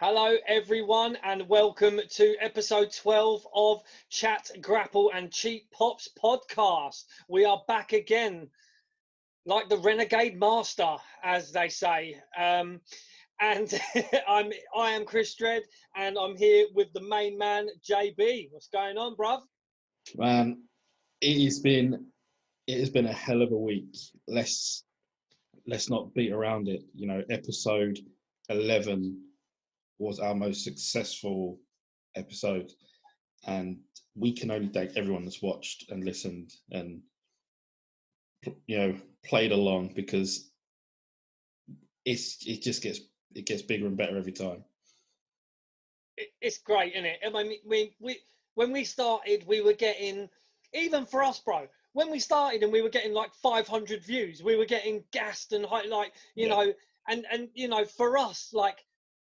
Hello, everyone, and welcome to episode 12 of Chat, Grapple, and Cheap Pops podcast. We are back again, like the Renegade Master, as they say. And I am Chris Dredd, and I'm here with the main man, JB. What's going on, bruv? Man, it has been a hell of a week. Let's not beat around it. You know, episode 11 was our most successful episode, and we can only thank everyone that's watched and listened and played along, because it gets bigger and better every time. It's great, isn't it? I mean, when we started, we were getting, even for us, bro. When we started and we were getting like 500 views, we were getting gassed and like and for us, like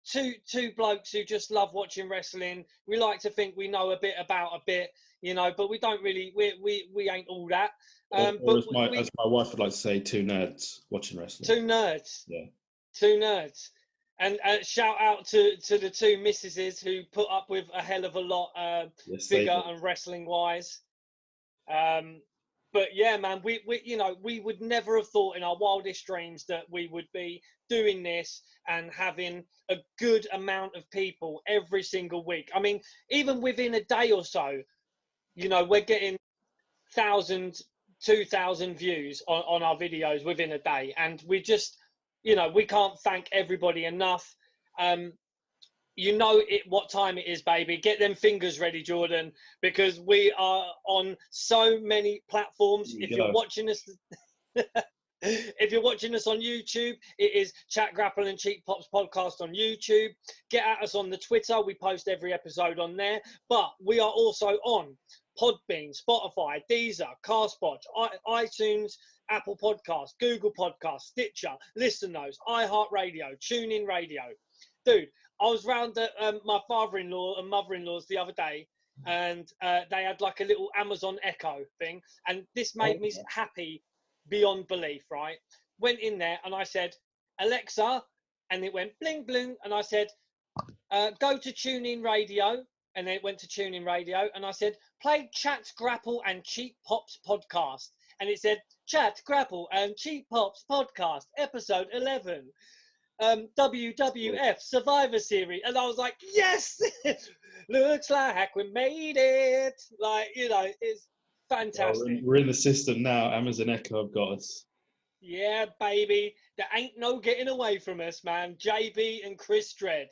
two blokes who just love watching wrestling. We like to think we know a bit about a bit, but we don't really. We ain't all that. Or as my wife would like to say, two nerds watching wrestling. Two nerds. Yeah. Two nerds. And shout out to the two missuses who put up with a hell of a lot, figure and wrestling wise. But yeah, man, we would never have thought in our wildest dreams that we would be doing this and having a good amount of people every single week. I mean, even within a day or so, we're getting 1,000, 2,000 views on our videos within a day, and we just. We can't thank everybody enough. What time it is, baby. Get them fingers ready, Jordan, because we are on so many platforms. If you're watching us, if you're watching us on YouTube, it is Chat, Grapple, and Cheap Pops podcast on YouTube. Get at us on the Twitter. We post every episode on there. But we are also on Podbean, Spotify, Deezer, Castbox, iTunes, Apple Podcasts, Google Podcasts, Stitcher, Listen Notes, iHeartRadio, TuneIn Radio. Dude, I was round at my father-in-law and mother-in-law's the other day, and they had like a little Amazon Echo thing, and this made me happy beyond belief, right? Went in there and I said, Alexa, and it went bling, bling, and I said, go to TuneIn Radio, and then it went to TuneIn Radio, and I said, play Chat, Grapple, and Cheap Pops podcast. And it said, Chat, Grapple, and Cheap Pops podcast, episode 11, WWF Survivor Series. And I was like, yes, looks like we made it. Like, it's fantastic. Well, we're in the system now. Amazon Echo have got us. Yeah, baby. There ain't no getting away from us, man. JB and Chris Dredd,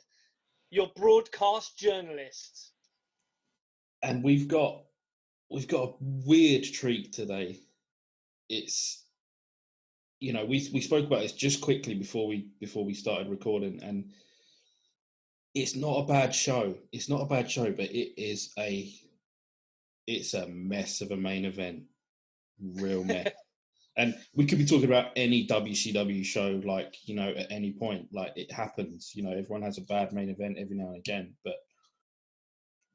your broadcast journalists. And we've got a weird treat today. It's, we spoke about this just quickly before we started recording, and it's not a bad show. It's not a bad show, but it's a mess of a main event, real mess. And we could be talking about any WCW show, like, at any point, like it happens. Everyone has a bad main event every now and again, but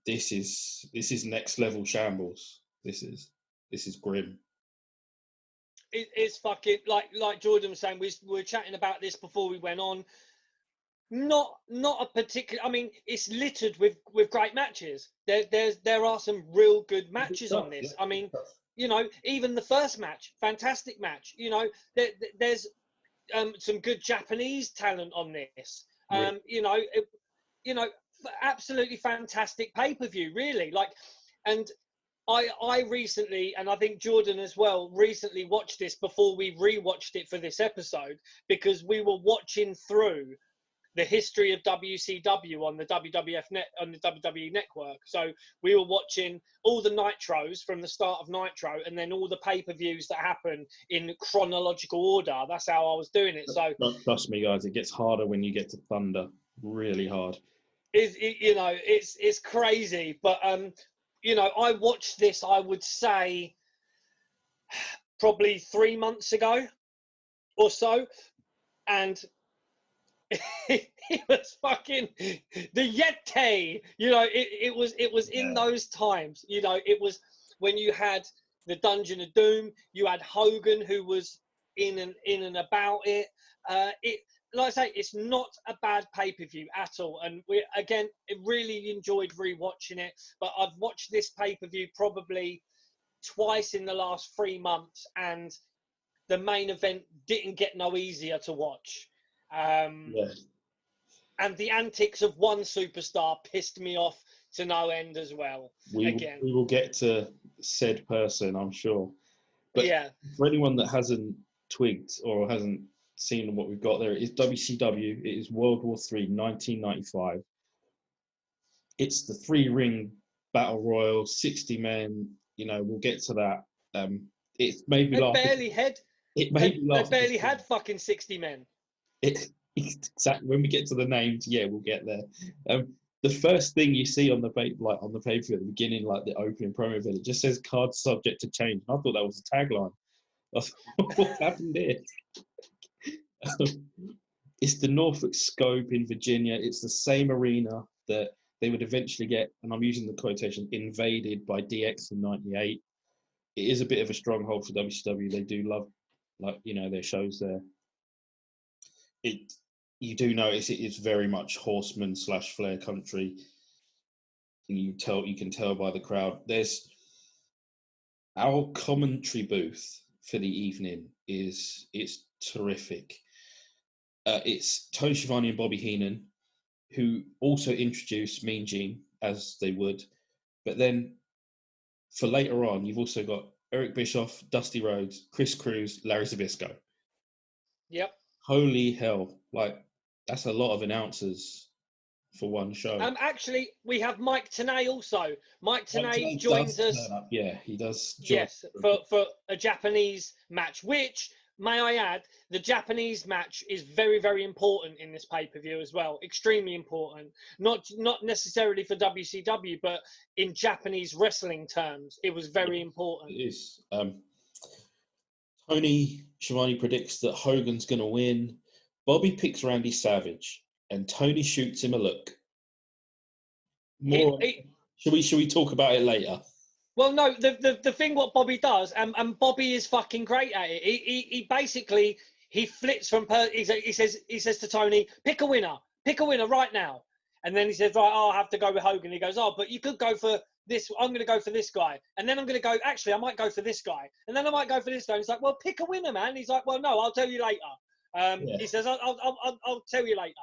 this is next level shambles. This is grim. It's fucking like Jordan was saying. We were chatting about this before we went on. Not a particular. I mean, it's littered with great matches. There are some real good matches on this. I mean, even the first match, fantastic match. There's some good Japanese talent on this. Absolutely fantastic pay-per-view. Really, and. I recently, and I think Jordan as well, recently watched this before we rewatched it for this episode, because we were watching through the history of WCW on the on the WWE network. So we were watching all the Nitros from the start of Nitro, and then all the pay-per-views that happen in chronological order. That's how I was doing it. So trust me, guys, it gets harder when you get to Thunder. Really hard. It's crazy, but I watched this, I would say, probably 3 months ago or so, and it was fucking the Yeti. It was in those times. It was when you had the Dungeon of Doom. You had Hogan, who was in and about it. like I say, it's not a bad pay-per-view at all. And we, again, really enjoyed rewatching it. But I've watched this pay-per-view probably twice in the last 3 months, and the main event didn't get no easier to watch. Yeah. And the antics of one superstar pissed me off to no end as well. We will get to said person, I'm sure. But yeah, for anyone that hasn't twigged or hasn't seen what we've got there, it's WCW. It is World War III, 1995. It's the 3-ring battle royal, 60 men. You know, we'll get to that. It's made me laugh. It made me laugh. They barely had fucking 60 men. Exactly. When we get to the names, yeah, we'll get there. The first thing you see on the on the paper at the beginning, like the opening promo event, it just says "card subject to change." And I thought that was a tagline. I thought, what's happened here? It's the Norfolk Scope in Virginia. It's the same arena that they would eventually get, and I'm using the quotation, invaded by DX in '98. It is a bit of a stronghold for WCW. They do love, their shows there. You do notice it is very much Horseman / Flair country. And you can tell by the crowd. There's our commentary booth for the evening it's terrific. It's Tony Schiavone and Bobby Heenan, who also introduced Mean Gene as they would, but then for later on, you've also got Eric Bischoff, Dusty Rhodes, Chris Cruz, Larry Zbyszko. Yep. Holy hell! Like, that's a lot of announcers for one show. Actually, we have Mike Tenay also. Mike Tenay joins us. Yeah, he does. Yes, for a Japanese match, which, may I add, the Japanese match is very, very important in this pay-per-view as well. Extremely important. Not necessarily for WCW, but in Japanese wrestling terms, it was very important. It is. Tony Schiavone predicts that Hogan's going to win. Bobby picks Randy Savage, and Tony shoots him a look. Should we talk about it later? Well, no. The thing what Bobby does, and Bobby is fucking great at it. He basically he flips from. He says to Tony, pick a winner right now. And then he says, right, I'll have to go with Hogan. He goes, oh, but you could go for this. I'm going to go for this guy. And then I'm going to go, actually, I might go for this guy. And then I might go for this guy. And he's like, well, pick a winner, man. He's like, well, no, I'll tell you later. He says, I'll tell you later.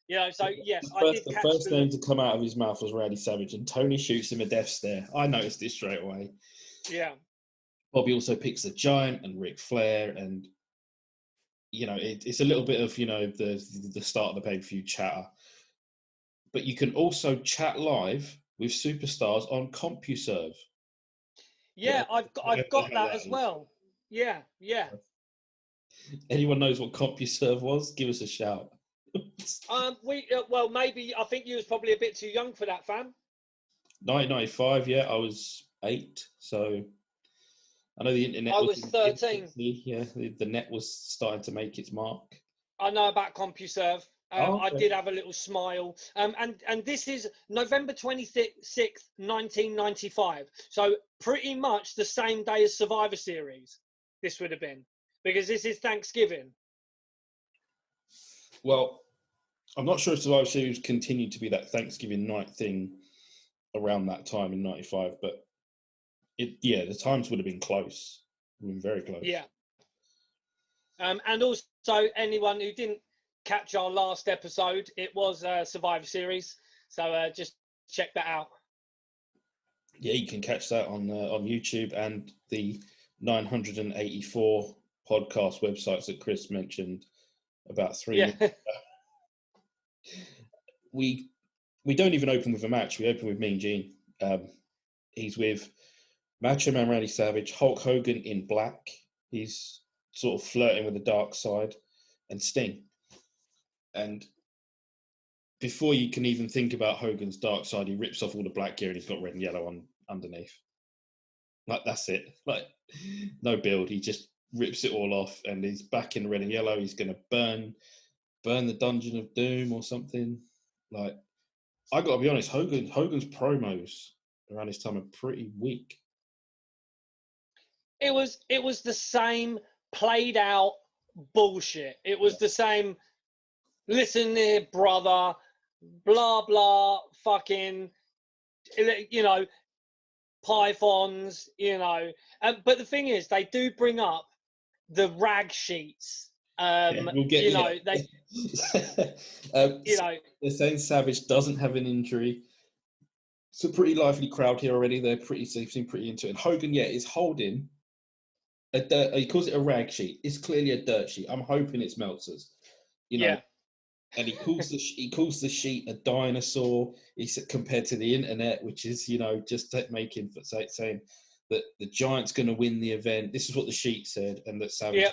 You know, so yes, the first name to come out of his mouth was Randy Savage, and Tony shoots him a death stare. I noticed it straight away. Yeah. Bobby also picks the Giant and Ric Flair, and it's a little bit of the start of the pay-per-view chatter. But you can also chat live with superstars on CompuServe. Yeah, I've got that as well. Yeah. Anyone knows what CompuServe was? Give us a shout. Well, maybe I think you was probably a bit too young for that, fam. 1995, yeah, I was 8, so I know the internet. I was 13. Yeah, the net was starting to make its mark. I know about CompuServe. Okay. I did have a little smile. And this is November 26th, 1995. So pretty much the same day as Survivor Series. This would have been, because this is Thanksgiving. Well, I'm not sure if Survivor Series continued to be that Thanksgiving night thing around that time in '95, but the times would have been close. Been very close. Yeah. And also, anyone who didn't catch our last episode, it was Survivor Series, so just check that out. Yeah, you can catch that on YouTube and the 984 podcast websites that Chris mentioned about 3 minutes ago. We don't even open with a match. We open with Mean Gene. He's with Macho Man Randy Savage, Hulk Hogan in black. He's sort of flirting with the dark side, and Sting. And before you can even think about Hogan's dark side, he rips off all the black gear and he's got red and yellow on underneath. Like, that's it. Like, no build. He just rips it all off and he's back in red and yellow. He's going to burn the Dungeon of Doom or something. Like, I got to be honest, Hogan's promos around this time are pretty weak. It was the same played out bullshit. It was the same. listen here, brother, blah, blah, fucking, you know, pythons, you know. But the thing is, they do bring up the rag sheets. We'll get, you know, they, you know, they're saying Savage doesn't have an injury. It's a pretty lively crowd here already. They seem pretty into it. And Hogan, is holding a dirt. He calls it a rag sheet. It's clearly a dirt sheet. I'm hoping it's Meltzer's. You know, yeah. And he calls the sheet a dinosaur. He's compared to the internet, which is just making saying that the Giant's going to win the event. This is what the sheet said, and that Savage.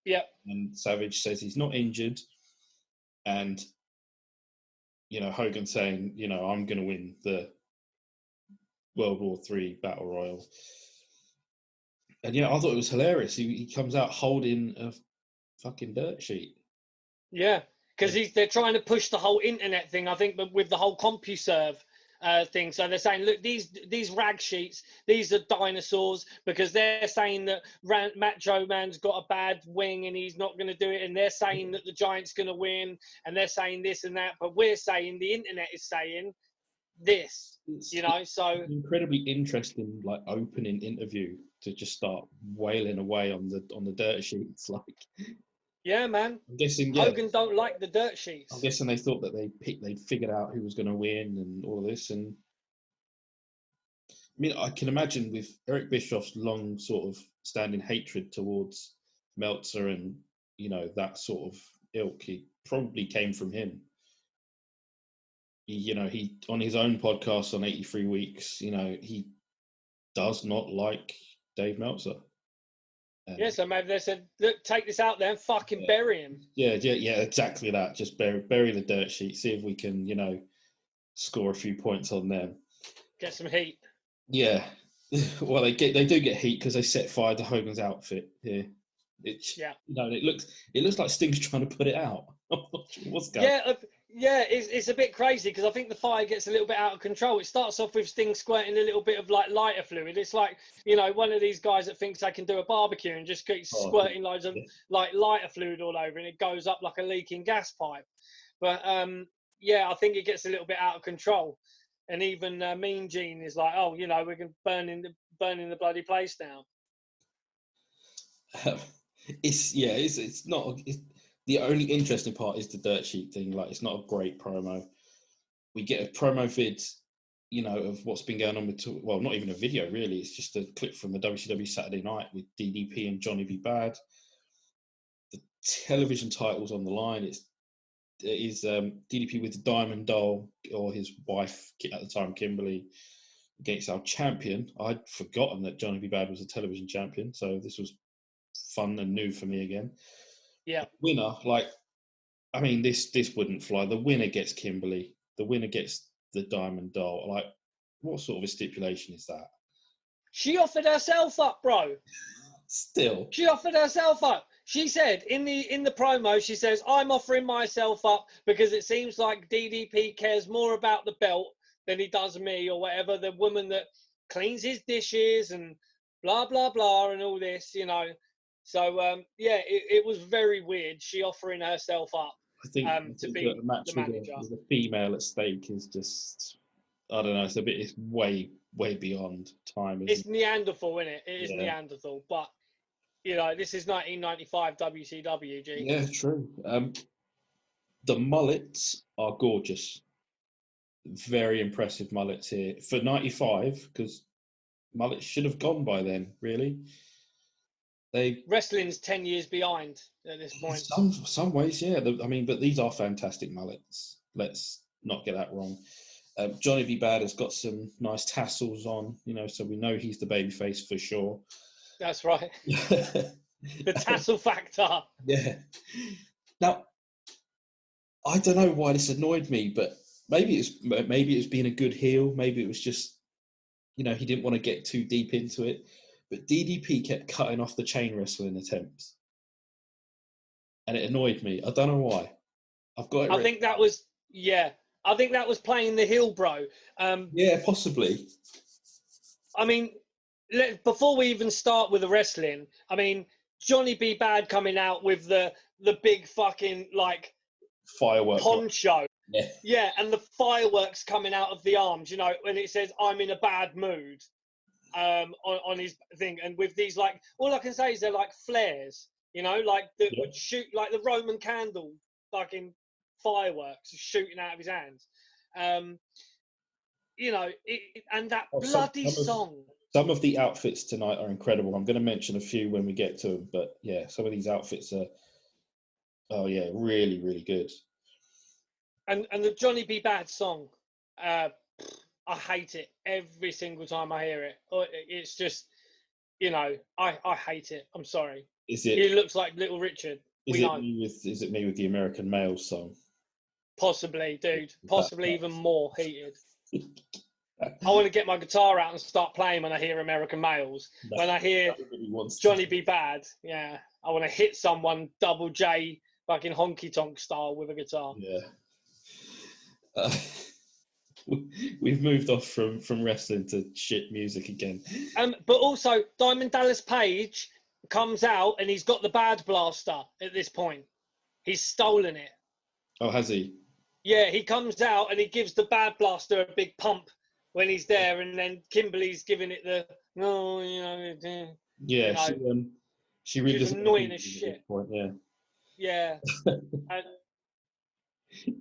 Yep. And Savage says he's not injured, and Hogan saying, I'm going to win the World War III Battle Royal. And I thought it was hilarious. He comes out holding a fucking dirt sheet. Yeah, because they're trying to push the whole internet thing, I think, but with the whole CompuServe thing. So they're saying, look, these rag sheets, these are dinosaurs, because they're saying that Macho Man's got a bad wing and he's not going to do it, and they're saying that the Giant's going to win, and they're saying this and that, but we're saying the internet is saying this, so incredibly interesting, like, opening interview to just start wailing away on the dirt sheets, like. Yeah, man. I'm guessing Hogan don't like the dirt sheets. I'm guessing they thought that they'd figured out who was going to win and all of this. And I mean, I can imagine with Eric Bischoff's long sort of standing hatred towards Meltzer and that sort of ilk, he probably came from him. He on his own podcast on 83 Weeks, he does not like Dave Meltzer. So maybe they said, look, take this out there and fucking bury him. Yeah, exactly that. Just bury the dirt sheet, see if we can, score a few points on them. Get some heat. Yeah. Well, they do get heat because they set fire to Hogan's outfit here. It looks like Sting's trying to put it out. What's going on? It's a bit crazy because I think the fire gets a little bit out of control. It starts off with Sting squirting a little bit of like lighter fluid. It's like, one of these guys that thinks they can do a barbecue and just keeps squirting loads of like lighter fluid all over, and it goes up like a leaking gas pipe. But I think it gets a little bit out of control. And even Mean Gene is like, oh, we're going to burning the bloody place down. It's not. The only interesting part is the dirt sheet thing. Like, it's not a great promo. We get a promo vid, of what's been going on with. Well, not even a video really. It's just a clip from the WCW Saturday Night with DDP and Johnny B. Bad. The television title's on the line. It is DDP with the Diamond Doll, or his wife at the time, Kimberly, against our champion. I'd forgotten that Johnny B. Bad was a television champion, so this was fun and new for me again. Yeah. Winner, this wouldn't fly. The winner gets Kimberly. The winner gets the Diamond Doll. Like, what sort of a stipulation is that? She offered herself up, bro. Still. She offered herself up. She said in the promo, she says, I'm offering myself up because it seems like DDP cares more about the belt than he does me, or whatever. The woman that cleans his dishes and blah, blah, blah, and all this, So, it was very weird. She offering herself up to be a match the manager. With a female at stake is just, I don't know, it's way, way beyond time. It's Neanderthal, isn't it? It is Neanderthal. But, this is 1995 WCW, G. Yeah, true. The mullets are gorgeous. Very impressive mullets here. For 95, because mullets should have gone by then, really. Wrestling's 10 years behind at this point. Some ways, yeah. But these are fantastic mullets. Let's not get that wrong. Johnny B. Bad has got some nice tassels on, so we know he's the babyface for sure. That's right. The tassel factor. Yeah. Now, I don't know why this annoyed me, but maybe it was being a good heel. Maybe it was just, he didn't want to get too deep into it. But DDP kept cutting off the chain wrestling attempts, and it annoyed me. I don't know why. I've got it. I think that was playing the heel, bro. Yeah, possibly. I mean, before we even start with the wrestling, Johnny B. Bad coming out with the big fucking, like, firework poncho. Yeah. Yeah, and the fireworks coming out of the arms, you know, when it says "I'm in a bad mood," on his thing, and with these, like, all I can say is they're like flares, you know, like that would shoot like the Roman candle, fucking fireworks shooting out of his hands. You know, and that bloody song. Some of the outfits tonight are incredible. I'm going to mention a few when we get to them, but yeah, some of these outfits are, really, really good. And the Johnny B. Bad song, I hate it every single time I hear it. It's just, you know, I hate it. I'm sorry. He looks like Little Richard. Is it me with the American Male song? Possibly, dude. Possibly even more heated. I want to get my guitar out and start playing when I hear American Males. When I hear Johnny B. Bad, yeah, I want to hit someone double J fucking honky tonk style with a guitar. Yeah. We've moved off from wrestling to shit music again. But also, Diamond Dallas Page comes out and he's got the Bad Blaster at this point. He's stolen it. Oh, has he? Yeah, he comes out and he gives the Bad Blaster a big pump when he's there, and then Kimberly's giving it the no, you know. Yeah, you know, she really was annoying as shit. Point, yeah. Yeah.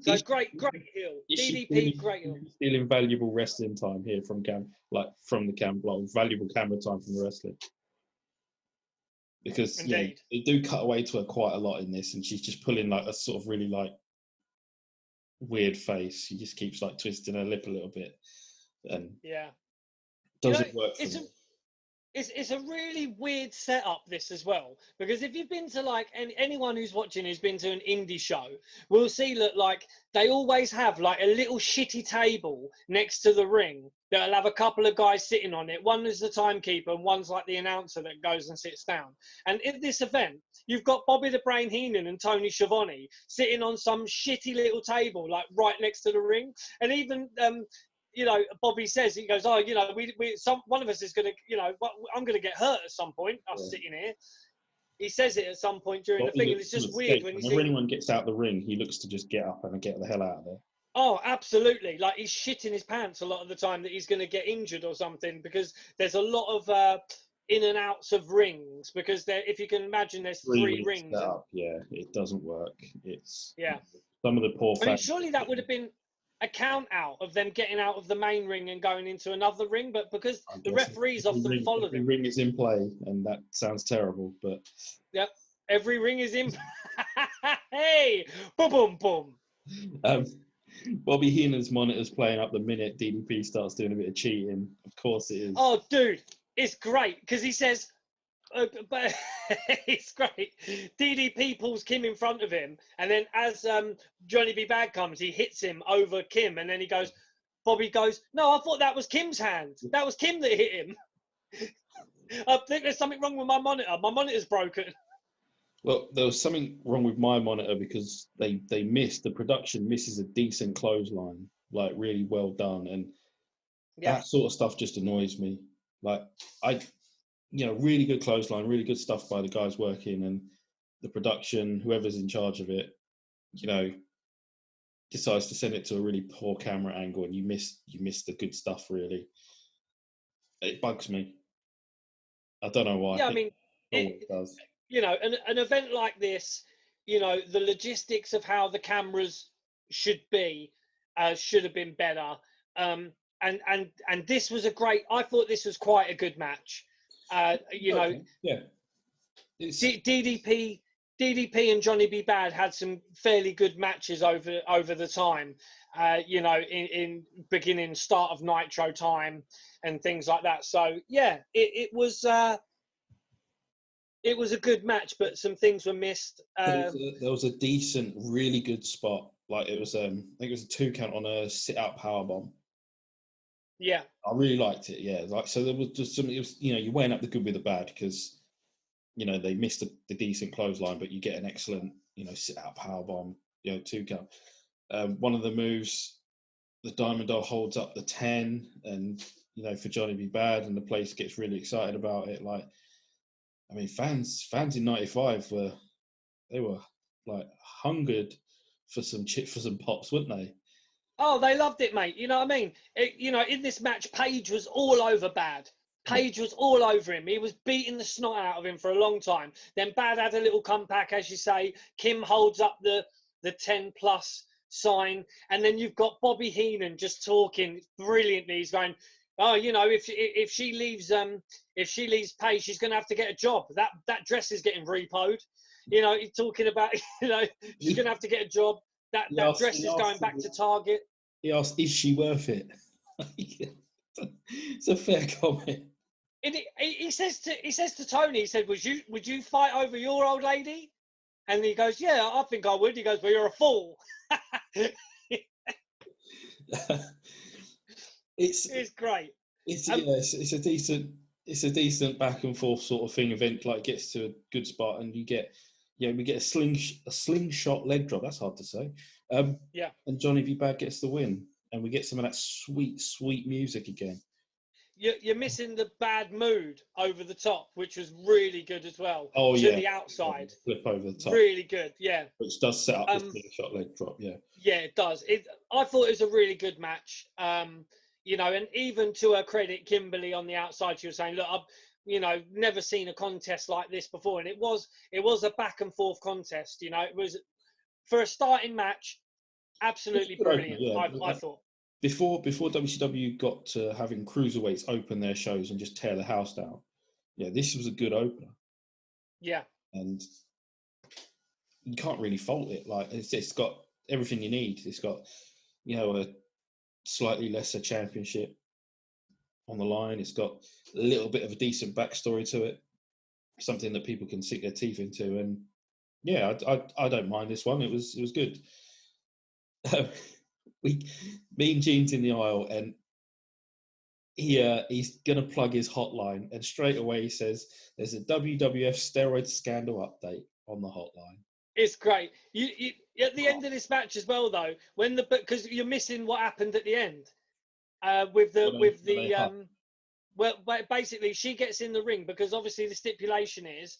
So great heel. DDP, great heel. Stealing valuable wrestling time here from the cam, valuable camera time from the wrestling. Because they do cut away to her quite a lot in this, and she's just pulling like a sort of really like weird face. She just keeps like twisting her lip a little bit, and doesn't work for me. It's a really weird setup, this as well, because if you've been to like anyone who's watching who's been to an indie show will see that like they always have like a little shitty table next to the ring that'll have a couple of guys sitting on it. One is the timekeeper and one's like the announcer that goes and sits down. And in this event, you've got Bobby the Brain Heenan and Tony Schiavone sitting on some shitty little table like right next to the ring. And even you know, Bobby says, he goes, oh, you know, one of us is going to, you know, I'm going to get hurt at some point, us sitting here. He says it at some point during the thing, and it's just weird when you see... Whenever anyone gets out the ring, he looks to just get up and get the hell out of there. Oh, absolutely. Like, he's shitting his pants a lot of the time that he's going to get injured or something, because there's a lot of in and outs of rings, because if you can imagine, there's three rings. Yeah, it doesn't work. It's... Yeah. Some of the poor fans... I mean, surely that would have been a count out of them getting out of the main ring and going into another ring, but because the referees often follow them. Every ring is in play, and that sounds terrible, but... Yep, every ring is in... Hey! Boom, boom, boom! Bobby Heenan's monitor's playing up the minute DDP starts doing a bit of cheating. Of course it is. Oh, dude, it's great, because he says... but it's great. DDP pulls Kim in front of him, and then as Johnny B. Bad comes, he hits him over Kim, and then Bobby goes, no, I thought that was Kim's hand. That was Kim that hit him. I think there's something wrong with my monitor. My monitor's broken. Well, there was something wrong with my monitor because the production misses a decent clothesline, like really well done, and that sort of stuff just annoys me. Like really good clothesline, really good stuff by the guys working, and the production, whoever's in charge of it, decides to send it to a really poor camera angle, and you miss the good stuff. Really, it bugs me. I don't know why. Yeah, I mean, it does. An event like this, the logistics of how the cameras should be should have been better. And this was I thought this was quite a good match. DDP and Johnny B. Bad had some fairly good matches over the time, in beginning, start of Nitro time and things like that. So yeah, it was a good match, but some things were missed. There was a decent, really good spot. Like it was, I think it was a 2 count on a sit-out powerbomb. Yeah, I really liked it. Yeah, so there was just something. It was, you're weighing up the good with the bad because, they missed the decent clothesline, but you get an excellent, sit-out powerbomb, 2 count. One of the moves, the Diamond Dog holds up the 10, and for Johnny B. Bad, and the place gets really excited about it. Like, I mean, fans in '95 were like hungered for some pops, wouldn't they? Oh, they loved it, mate. You know what I mean? In this match, Paige was all over Bad. Paige was all over him. He was beating the snot out of him for a long time. Then Bad had a little comeback, as you say. Kim holds up the 10+ sign, and then you've got Bobby Heenan just talking brilliantly. He's going, "Oh, if she leaves Paige, she's going to have to get a job. That dress is getting repoed. He's talking about she's going to have to get a job. That dress is going back to Target." He asked, "Is she worth it?" It's a fair comment. He says to Tony, he said, "Would you fight over your old lady?" And he goes, "Yeah, I think I would." He goes, "Well, you're a fool." It's great. It's a decent back and forth sort of thing. Event like gets to a good spot, and we get a slingshot leg drop. That's hard to say. And Johnny B. Bad gets the win, and we get some of that sweet music again. You're missing the Bad mood over the top, which was really good as well. Oh, to the outside, flip over the top, really good. Yeah, which does set up the slingshot leg drop. Yeah, it does. I thought it was a really good match. And even to her credit, Kimberly on the outside, she was saying, "Look, I've never seen a contest like this before," and it was a back and forth contest. It was, for a starting match, absolutely brilliant. I thought. Before WCW got to having cruiserweights open their shows and just tear the house down, this was a good opener. Yeah, and you can't really fault it. Like it's got everything you need. It's got a slightly lesser championship on the line. It's got a little bit of a decent backstory to it, something that people can sink their teeth into. And I don't mind this one. It was good. Me and Gene's in the aisle, and he's gonna plug his hotline, and straight away he says, "There's a WWF steroid scandal update on the hotline." It's great. You at the end of this match as well, though, because you're missing what happened at the end well, basically she gets in the ring, because obviously the stipulation is,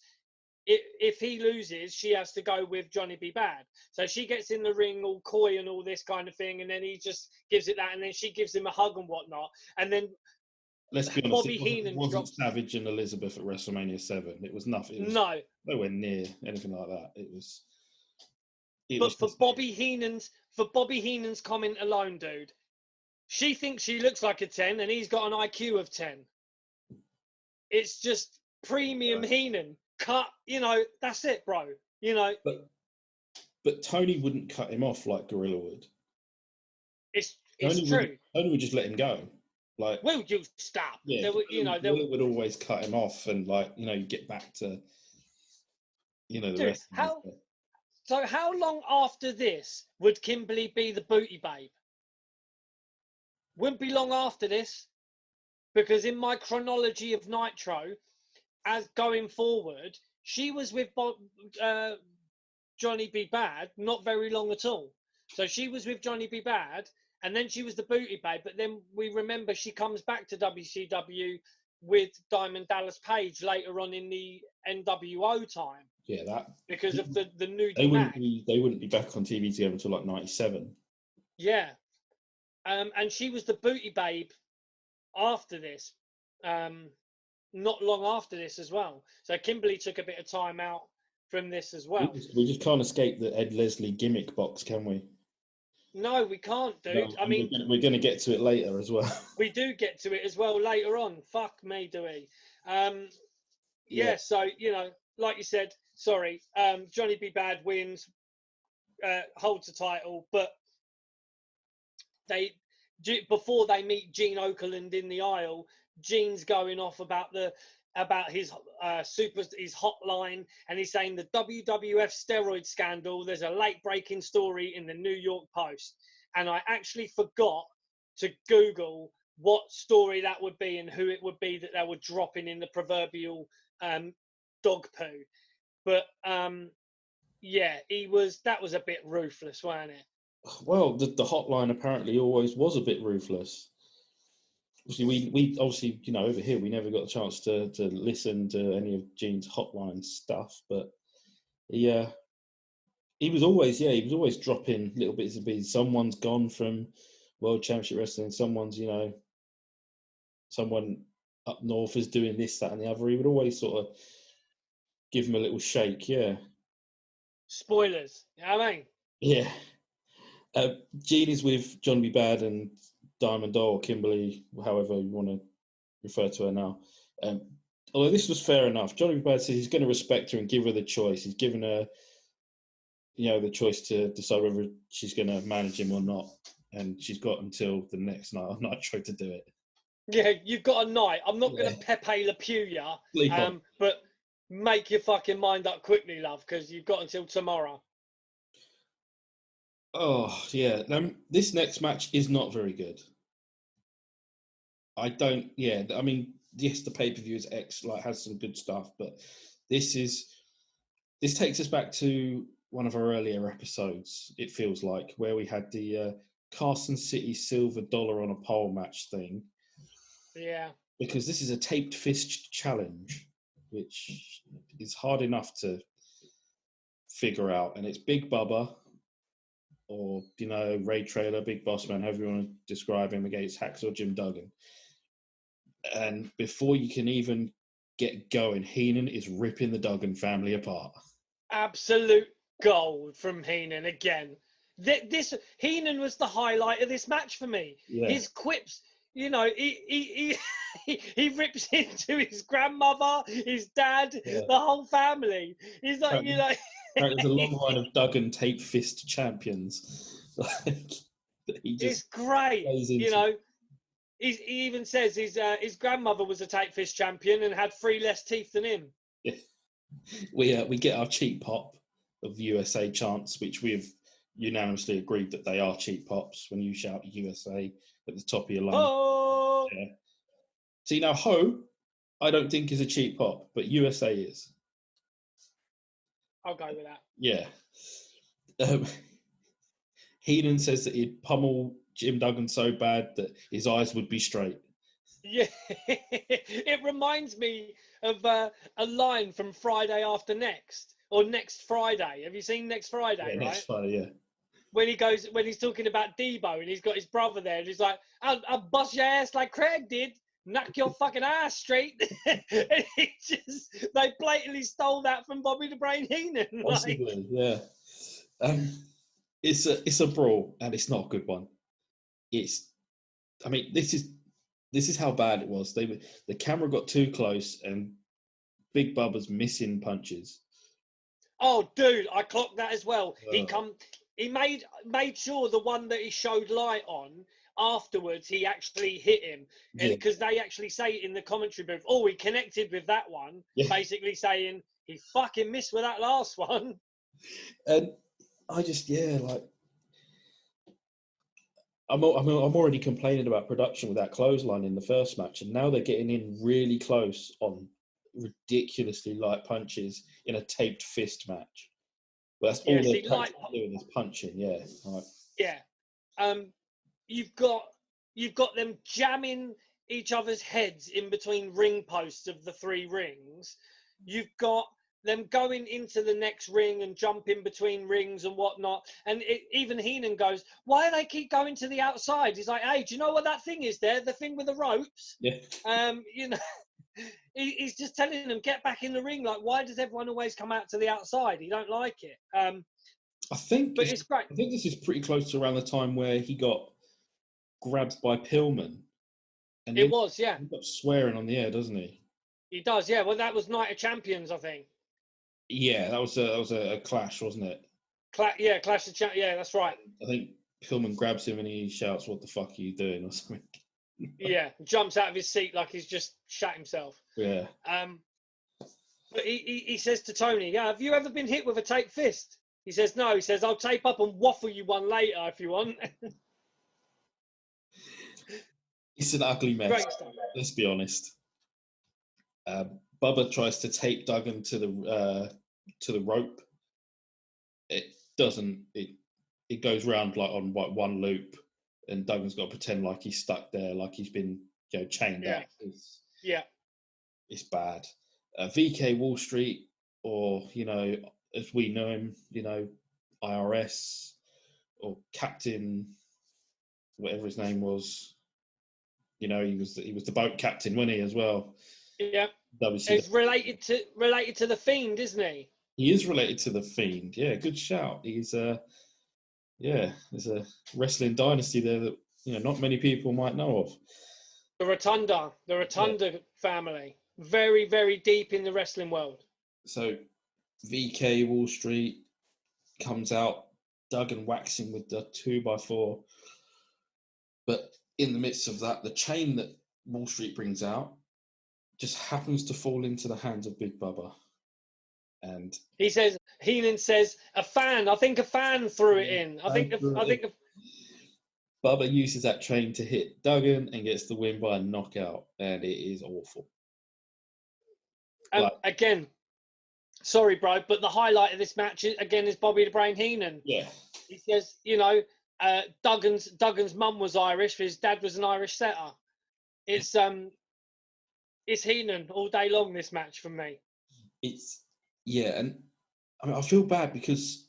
if he loses, she has to go with Johnny B. Bad. So she gets in the ring all coy and all this kind of thing, and then he just gives it that, and then she gives him a hug and whatnot. And then let's be honest, it wasn't Savage and Elizabeth at WrestleMania 7. It was nothing. It was nowhere near anything like that. But for Bobby Heenan's comment alone, dude, she thinks she looks like a 10, and he's got an IQ of 10. It's just premium Heenan. Cut, that's it, bro. But Tony wouldn't cut him off like Gorilla would. It's true. Tony would just let him go. Like, will you stop? Yeah, Gorilla would always cut him off, and you get back to the rest. So how long after this would Kimberly be the booty babe? Wouldn't be long after this, because in my chronology of Nitro, as going forward, she was with Johnny B. Bad not very long at all. So she was with Johnny B. Bad, and then she was the booty babe. But then we remember she comes back to WCW with Diamond Dallas Page later on in the NWO time. Yeah, that because of the nudie they wouldn't be back on TV together until like 97. Yeah, and she was the booty babe after this. Not long after this as well. So Kimberly took a bit of time out from this as well. We just can't escape the Ed Leslie gimmick box, can we? No, we can't, dude. No, we're going to get to it later as well. We do get to it as well later on. Fuck me, do we? So, like you said, sorry, Johnny B. Bad wins, holds the title, but before they meet Gene Okerlund in the aisle, Gene's going off about his his hotline, and he's saying the WWF steroid scandal. There's a late breaking story in the New York Post, and I actually forgot to Google what story that would be and who it would be that they were dropping in the proverbial dog poo. But that was a bit ruthless, wasn't it? Well, the hotline apparently always was a bit ruthless. Obviously, we obviously, over here, we never got a chance to listen to any of Gene's hotline stuff, but He was always dropping little bits and pieces. Someone's gone from World Championship Wrestling. Someone's, someone up north is doing this, that, and the other. He would always sort of give him a little shake. Yeah. Spoilers. You know what I mean? Yeah. Jean is with John B. Bad and Diamond Doll, Kimberly, however you want to refer to her now. Although this was fair enough. Johnny B. Bad says he's going to respect her and give her the choice. He's given her, the choice to decide whether she's going to manage him or not. And she's got until the next night on Nitro to do it. Yeah, you've got a night. I'm not going to Pepe Le Pew you, but make your fucking mind up quickly, love, because you've got until tomorrow. Oh, yeah. This next match is not very good. I mean, yes, the pay-per-view is has some good stuff, but this takes us back to one of our earlier episodes, it feels like, where we had the Carson City Silver Dollar on a Pole match thing. Yeah. Because this is a taped fist challenge, which is hard enough to figure out. And it's Big Bubba, or, Ray Trailer, Big Boss Man, however you want to describe him, against Hacksaw Jim Duggan. And before you can even get going, Heenan is ripping the Duggan family apart. Absolute gold from Heenan again. Heenan was the highlight of this match for me. Yeah. His quips, he rips into his grandmother, his dad, the whole family. He's like, There's a long line of Duggan tape fist champions. It's great, He even says his grandmother was a tape fist champion and had 3 less teeth than him. Yeah. We get our cheap pop of USA chants, which we've unanimously agreed that they are cheap pops when you shout USA at the top of your lungs. Ho! Yeah. See, now, ho, I don't think is a cheap pop, but USA is. I'll go with that. Yeah. Heenan says that he'd pummel Jim Duggan so bad that his eyes would be straight. Yeah, it reminds me of a line from Friday After Next, or Next Friday. Have you seen Next Friday? Yeah, right? Next Friday, yeah. When he's talking about Debo and he's got his brother there, and he's like, "I'll bust your ass like Craig did, knock your fucking ass straight." And they blatantly stole that from Bobby the Brain Heenan. Possibly, yeah. It's a brawl, and it's not a good one. This is how bad it was. The camera got too close, and Big Bubba's missing punches. Oh, dude, I clocked that as well. He made sure the one that he showed light on afterwards, he actually hit him, because they actually say in the commentary booth, "Oh, he connected with that one," basically saying he fucking missed with that last one. And I just I'm already complaining about production with that clothesline in the first match, and now they're getting in really close on ridiculously light punches in a taped fist match. But that's all they're doing is punching. Yeah. Right. Yeah. You've got them jamming each other's heads in between ring posts of the 3 rings. You've got them going into the next ring and jumping between rings and whatnot. And even Heenan goes, "Why do they keep going to the outside?" He's like, "Hey, do you know what that thing is there? The thing with the ropes?" Yeah. He's just telling them, "Get back in the ring." Like, why does everyone always come out to the outside? He don't like it. I think it's great. I think this is pretty close to around the time where he got grabbed by Pillman. And it was, yeah. He got swearing on the air, doesn't he? He does, yeah. Well, that was Night of Champions, I think. Yeah, that was a clash, wasn't it? Clash of Champions. Yeah, that's right. I think Pillman grabs him and he shouts, "What the fuck are you doing?" or something. Yeah, jumps out of his seat like he's just shat himself. Yeah. But he says to Tony, "Yeah, have you ever been hit with a tape fist?" He says, "No." He says, "I'll tape up and waffle you one later if you want." It's an ugly mess. Great stuff. Let's be honest. Bubba tries to tape Duggan to the rope. It doesn't. It goes round like on one loop, and Duggan's got to pretend like he's stuck there, like he's been chained up. It's bad. VK Wall Street, or as we know him, IRS or Captain, whatever his name was. You know, he was the boat captain, wasn't he, as well? Yeah. WCW. He's related to the Fiend, isn't he? He is related to the Fiend. Yeah, good shout. He's there's a wrestling dynasty there that not many people might know of. The Rotunda family, very, very deep in the wrestling world. So VK Wall Street comes out, Duggan waxing with the 2x4. But in the midst of that, the chain that Wall Street brings out just happens to fall into the hands of Big Bubba. And Heenan says, a fan threw it in. I think Bubba uses that chain to hit Duggan and gets the win by a knockout, and it is awful. Again, sorry, bro, but the highlight of this match is Bobby the Brain Heenan. Yeah. He says, Duggan's mum was Irish, his dad was an Irish setter. It's Heenan all day long, this match for me. And I mean, I feel bad because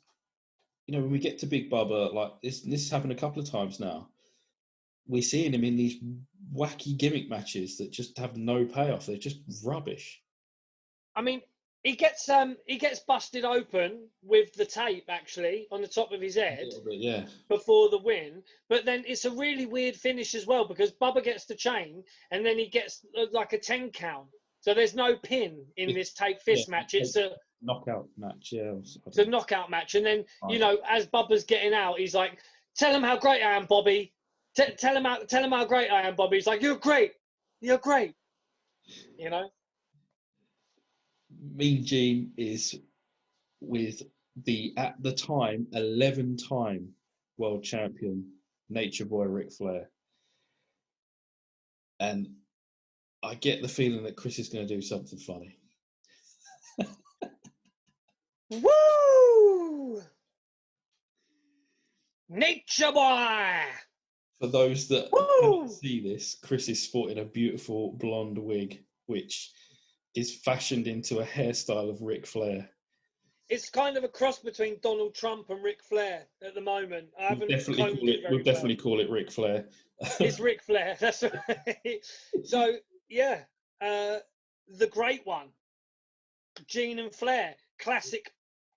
when we get to Big Bubba, like this has happened a couple of times now. We're seeing him in these wacky gimmick matches that just have no payoff. They're just rubbish. I mean, he gets busted open with the tape actually on the top of his head before the win. But then it's a really weird finish as well because Bubba gets the chain and then he gets like a 10 count. So there's no pin in this take fist match. It's a knockout match. Yeah, it's a knockout match. And then as Bubba's getting out, he's like, "Tell him how great I am, Bobby. Tell him how great I am, Bobby." He's like, "You're great. You're great." Mean Gene is with at the time 11-time world champion Nature Boy Ric Flair, and I get the feeling that Chris is going to do something funny. Woo! Nature Boy! For those that can't see this, Chris is sporting a beautiful blonde wig, which is fashioned into a hairstyle of Ric Flair. It's kind of a cross between Donald Trump and Ric Flair at the moment. We'll definitely call it Ric Flair. It's Ric Flair, that's right. So, yeah, the great one, Gene and Flair, classic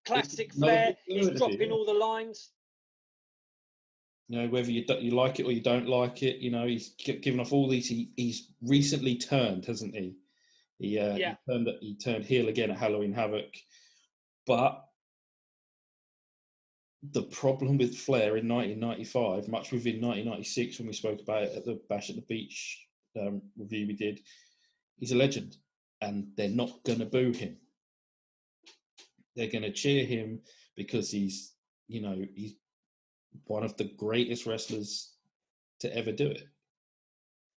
Flair. He's dropping all the lines. Whether you like it or you don't like it, he's given off all these. He's recently turned, hasn't he? He turned heel again at Halloween Havoc. But the problem with Flair in 1995, much within 1996 when we spoke about it at the Bash at the Beach review we did, he's a legend, and they're not going to boo him. They're going to cheer him because he's one of the greatest wrestlers to ever do it.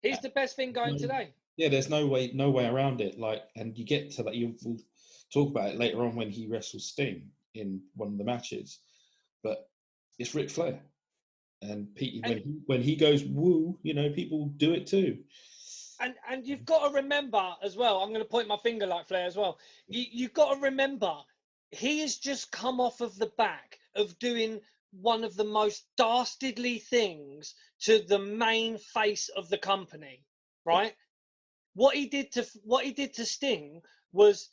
He's the best thing going today. Yeah, there's no way around it. And you get to that. We'll talk about it later on when he wrestles Sting in one of the matches. But it's Ric Flair, and when he goes woo, people do it too. And you've got to remember as well. I'm going to point my finger like Flair as well. You've got to remember he has just come off of the back of doing one of the most dastardly things to the main face of the company, right? What he did to Sting was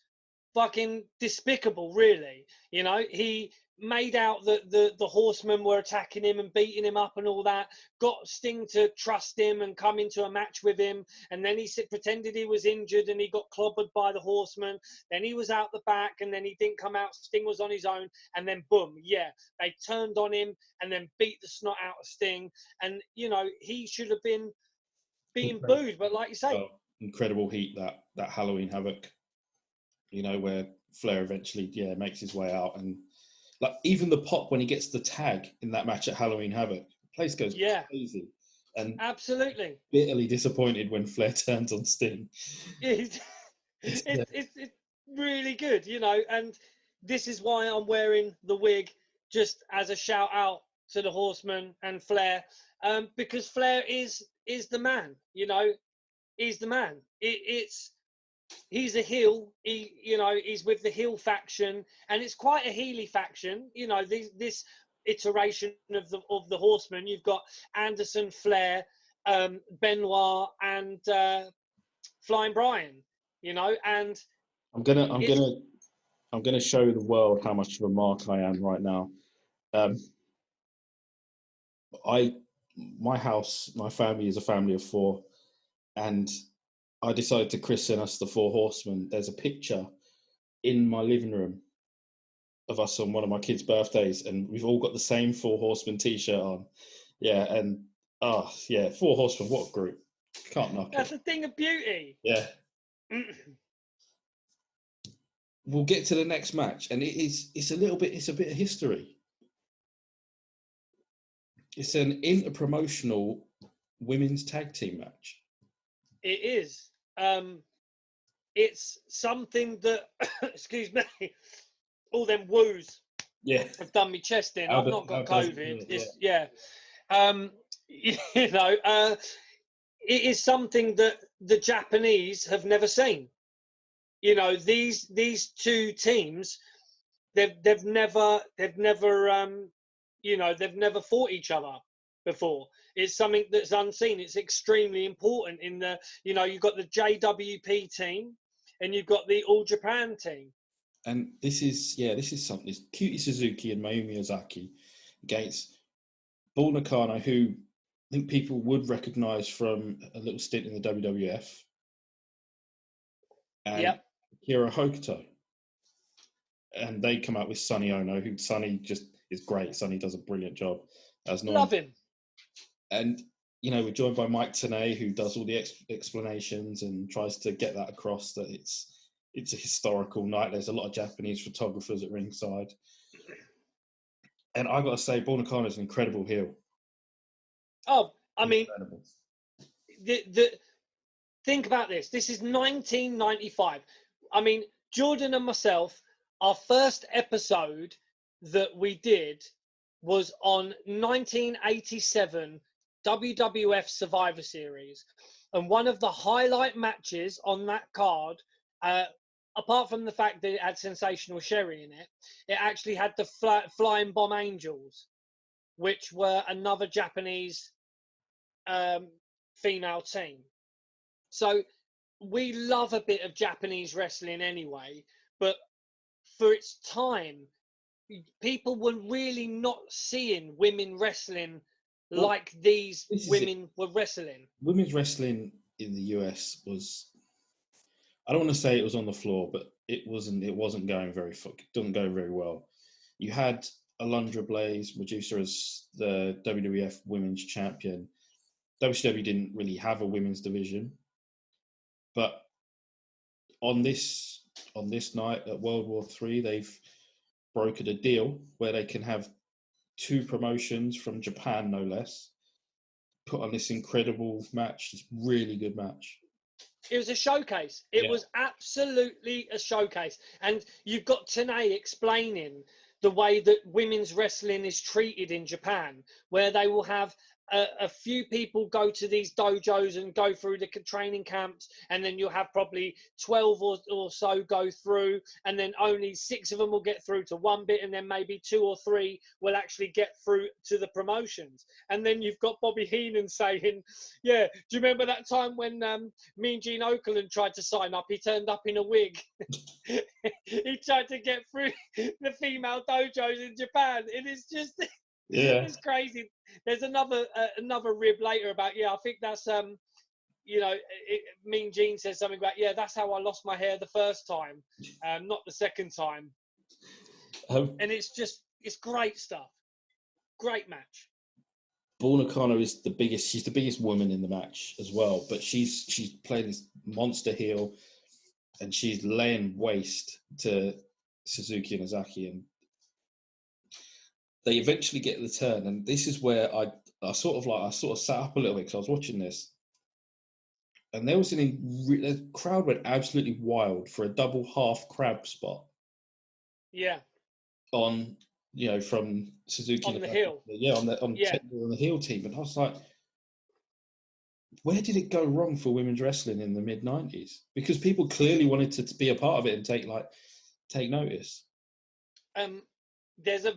fucking despicable, really. He made out that the Horsemen were attacking him and beating him up and all that, got Sting to trust him and come into a match with him, and then he pretended he was injured and he got clobbered by the Horsemen. Then he was out the back and then he didn't come out. Sting was on his own, and then boom, they turned on him and then beat the snot out of Sting. And he should have been being booed, but like you say, incredible heat that Halloween Havoc, where Flair eventually makes his way out, and like even the pop when he gets the tag in that match at Halloween Havoc, the place goes crazy. And absolutely bitterly disappointed when Flair turns on Sting. It's really good, and this is why I'm wearing the wig, just as a shout out to the Horsemen and Flair, because Flair is the man. He's the man. It's he's a heel. He's with the heel faction, and it's quite a heely faction. This iteration of the Horsemen. You've got Anderson, Flair, Benoit, and Flying Brian. And I'm gonna show the world how much of a mark I am right now. My family is a family of four, and I decided to christen us the Four Horsemen. There's a picture in my living room of us on one of my kids' birthdays, and we've all got the same Four Horsemen T-shirt on. Yeah, and Four Horsemen, what a group! Can't knock that's it. a thing of beauty. Yeah. We'll get to the next match, and it's a bit of history. It's an inter-promotional women's tag team match. It is. It's something that, excuse me, all them woos have done me chest in. I've not got COVID. It is something that the Japanese have never seen. These two teams, they've never fought each other before. It's something that's unseen. It's extremely important in the, you've got the JWP team and you've got the All Japan team. And this is something. It's Cutie Suzuki and Mayumi Ozaki against Bull Nakano, who I think people would recognise from a little stint in the WWF. And Kira Hokuto. And they come out with Sonny Ono, who Sonny just is great. Sonny does a brilliant job as normal. Love him. And, we're joined by Mike Tenay, who does all the explanations and tries to get that across that it's a historical night. There's a lot of Japanese photographers at ringside. And I got to say, Bull Nakano is an incredible heel. Oh, I mean, think about this. This is 1995. I mean, Jordan and myself, our first episode that we did was on 1987 WWF Survivor Series. And one of the highlight matches on that card, apart from the fact that it had Sensational Sherry in it, it actually had the Flying Bomb Angels, which were another Japanese female team. So we love a bit of Japanese wrestling anyway, but for its time, people were really not seeing women wrestling like these women were wrestling. Women's wrestling in the US was, I don't want to say it was on the floor, but it wasn't going doesn't go very well. You had Alundra Blaze, Medusa as the WWF Women's Champion. WCW didn't really have a women's division. But on this night at World War III, they've brokered a deal where they can have two promotions from Japan, no less, put on this incredible match, this really good match. It was a showcase. It was absolutely a showcase. And you've got Tenay explaining the way that women's wrestling is treated in Japan, where they will have a few people go to these dojos and go through the training camps, and then you'll have probably 12 or so go through, and then only 6 of them will get through to one bit, and then maybe 2 or 3 will actually get through to the promotions. And then you've got Bobby Heenan saying, do you remember that time when me and Gene Okerlund tried to sign up? He turned up in a wig. He tried to get through the female dojos in Japan. It is just... it's crazy. There's another rib later about I think that's Mean Gene says something about that's how I lost my hair the first time, not the second time. And it's great stuff. Great match. Bull Nakano is the biggest. She's the biggest woman in the match as well, but she's playing this monster heel, and she's laying waste to Suzuki and Ozaki, and they eventually get the turn. And this is where I sort of sat up a little bit because I was watching this, and there was the crowd went absolutely wild for a double half crab spot. Yeah. On from Suzuki on the heel. On the heel team, and I was like, where did it go wrong for women's wrestling in the mid-90s? Because people clearly wanted to be a part of it and take notice. There's a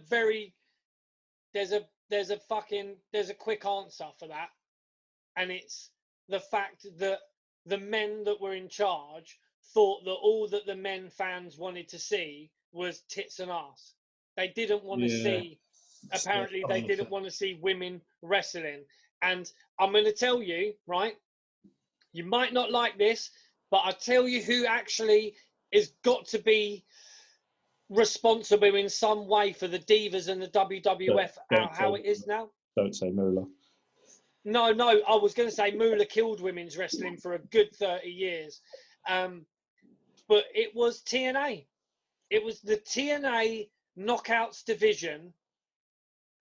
quick answer for that, and it's the fact that the men that were in charge thought that all that the men fans wanted to see was tits and ass. They didn't want to see. Apparently, they didn't want to see women wrestling. And I'm going to tell you, right? You might not like this, but I'll tell you who actually is got to be responsible in some way for the divas and the WWF how it is now. Don't say Moolah. No, I was going to say Moolah killed women's wrestling for a good 30 years. But it was TNA. It was the TNA Knockouts division.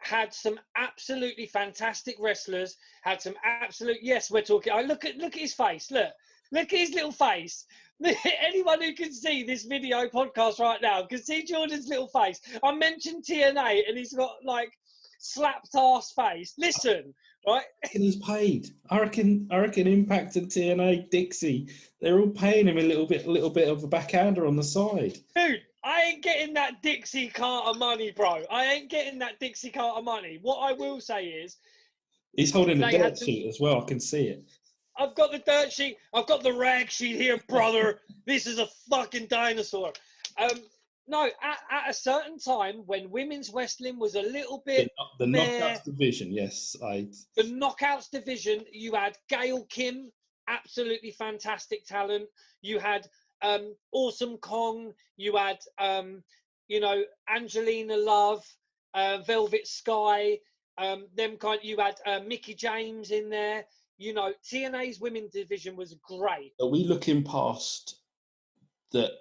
Had some absolutely fantastic wrestlers. Had some absolute. Yes, we're talking. Look at his face. Look at his little face. Anyone who can see this video podcast right now can see Jordan's little face. I mentioned TNA, and he's got like slapped ass face. Listen, right? And he's paid. I reckon Impact and TNA, Dixie, they're all paying him a little bit of a backhander on the side. Dude, I ain't getting that Dixie Carter money, bro. I ain't getting that Dixie Carter money. What I will say is, he's holding the dirt sheet as well. I can see it. I've got the dirt sheet. I've got the rag sheet here, brother. This is a fucking dinosaur. No, at a certain time when women's wrestling was a little bit the Knockouts division, yes, the Knockouts division. You had Gail Kim, absolutely fantastic talent. You had Awesome Kong. You had Angelina Love, Velvet Sky. You had Mickey James in there. TNA's women's division was great. Are we looking past that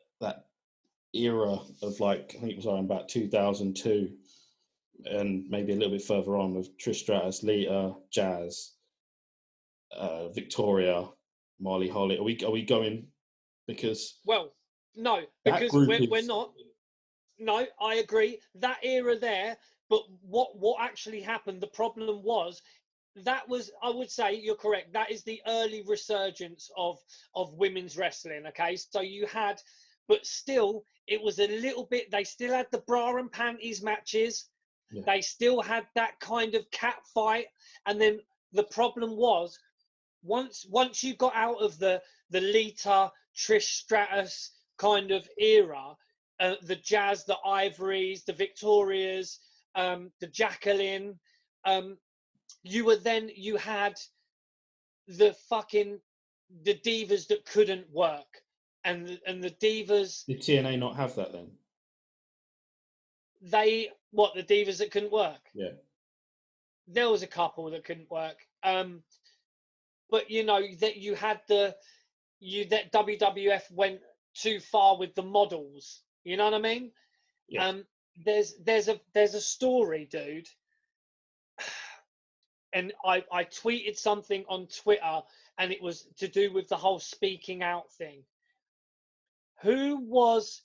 era of I think it was around about 2002, and maybe a little bit further on with Trish Stratus, Lita, Jazz, Victoria, Marley Holly? Are we going? Because no, because we're not. No, I agree. That era there, but what actually happened? The problem was. That was, I would say, you're correct. That is the early resurgence of women's wrestling. Okay, so you had, but still, it was a little bit. They still had the bra and panties matches. Yeah. They still had that kind of cat fight, and then the problem was, once you got out of the Lita, Trish Stratus kind of era, the Jazz, the Ivories, the Victorias, the Jacqueline. You had the divas that couldn't work, and the divas. Did TNA not have that then? The divas that couldn't work? Yeah, there was a couple that couldn't work. But that you had that WWF went too far with the models. You know what I mean? Yeah. There's a story, dude. And I tweeted something on Twitter, and it was to do with the whole speaking out thing. There was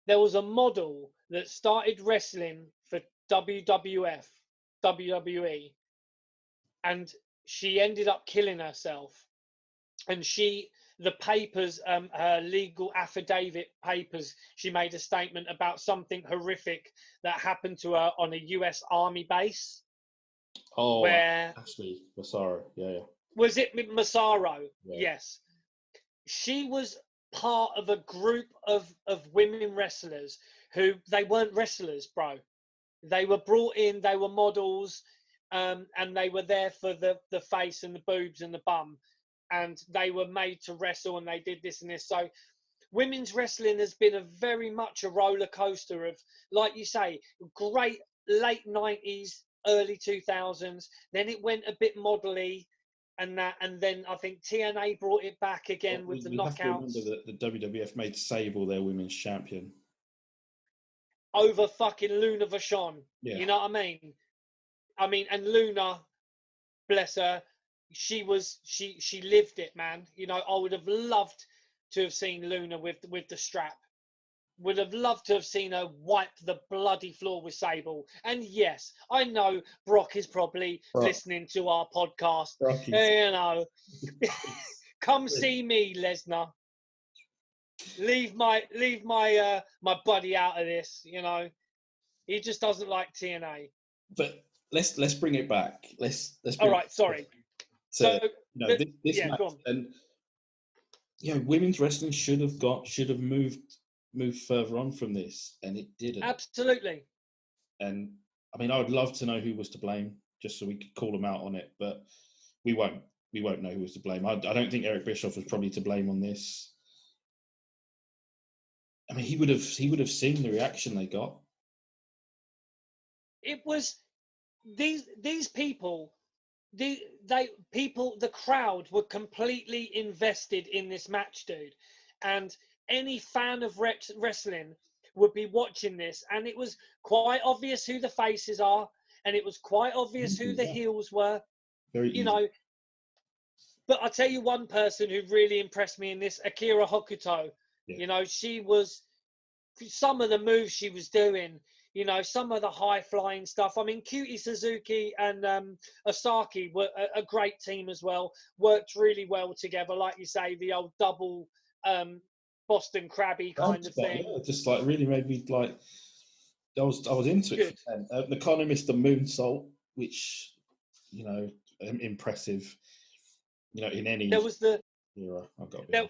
a model that started wrestling for WWF, WWE, and she ended up killing herself. And the papers, her legal affidavit papers, she made a statement about something horrific that happened to her on a US Army base. Oh, where actually, Massaro, yeah. Was it Massaro? Yeah. Yes. She was part of a group of women wrestlers who, they weren't wrestlers, bro. They were brought in, they were models, and they were there for the face and the boobs and the bum, and they were made to wrestle, and they did this and this. So women's wrestling has been very much a roller coaster of, like you say, great late 90s, early 2000s, then it went a bit modelly, and then I think TNA brought it back again with the Knockouts. Have to remember that the WWF made Sable their women's champion over fucking Luna Vachon. Yeah. You know what I mean? And Luna, bless her, she lived it, man. I would have loved to have seen Luna with the strap. would have loved to have seen her wipe the bloody floor with Sable. And yes, I know Brock is probably listening to our podcast. You know, come see me, Lesnar. Leave my my buddy out of this. You know, he just doesn't like TNA. But let's bring it back. Let's bring all right. Sorry. So this match, and women's wrestling should have moved further on from this, and it didn't. Absolutely. And I mean, I would love to know who was to blame, just so we could call them out on it, but we won't. We won't know who was to blame. I don't think Eric Bischoff was probably to blame on this. I mean, he would have seen the reaction they got. It was these people. The crowd were completely invested in this match, dude, and any fan of wrestling would be watching this, and it was quite obvious who the faces are, and it was quite obvious who the heels were. Very easy. But I'll tell you one person who really impressed me in this, Akira Hokuto. Yeah. She was, some of the moves she was doing, some of the high-flying stuff. I mean, Cutie Suzuki and Osaki were a great team as well. Worked really well together, like you say, the old double Boston Crabby kind of thing. Yeah, just like really made me like. I was into it. Nakano missed the moonsault, which impressive. In any there was the era,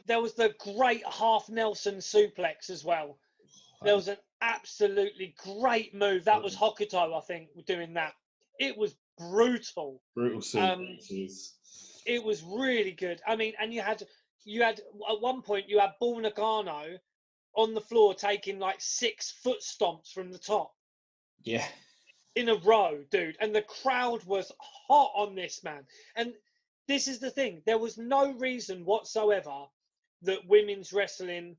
there was the great half Nelson suplex as well. There was an absolutely great move. That was Hokuto, I think, doing that. It was brutal. Brutal suplexes. It was really good. I mean, and you had at one point you had Bull Nakano on the floor taking like 6 foot stomps from the top. Yeah. In a row, dude. And the crowd was hot on this, man. And this is the thing. There was no reason whatsoever that women's wrestling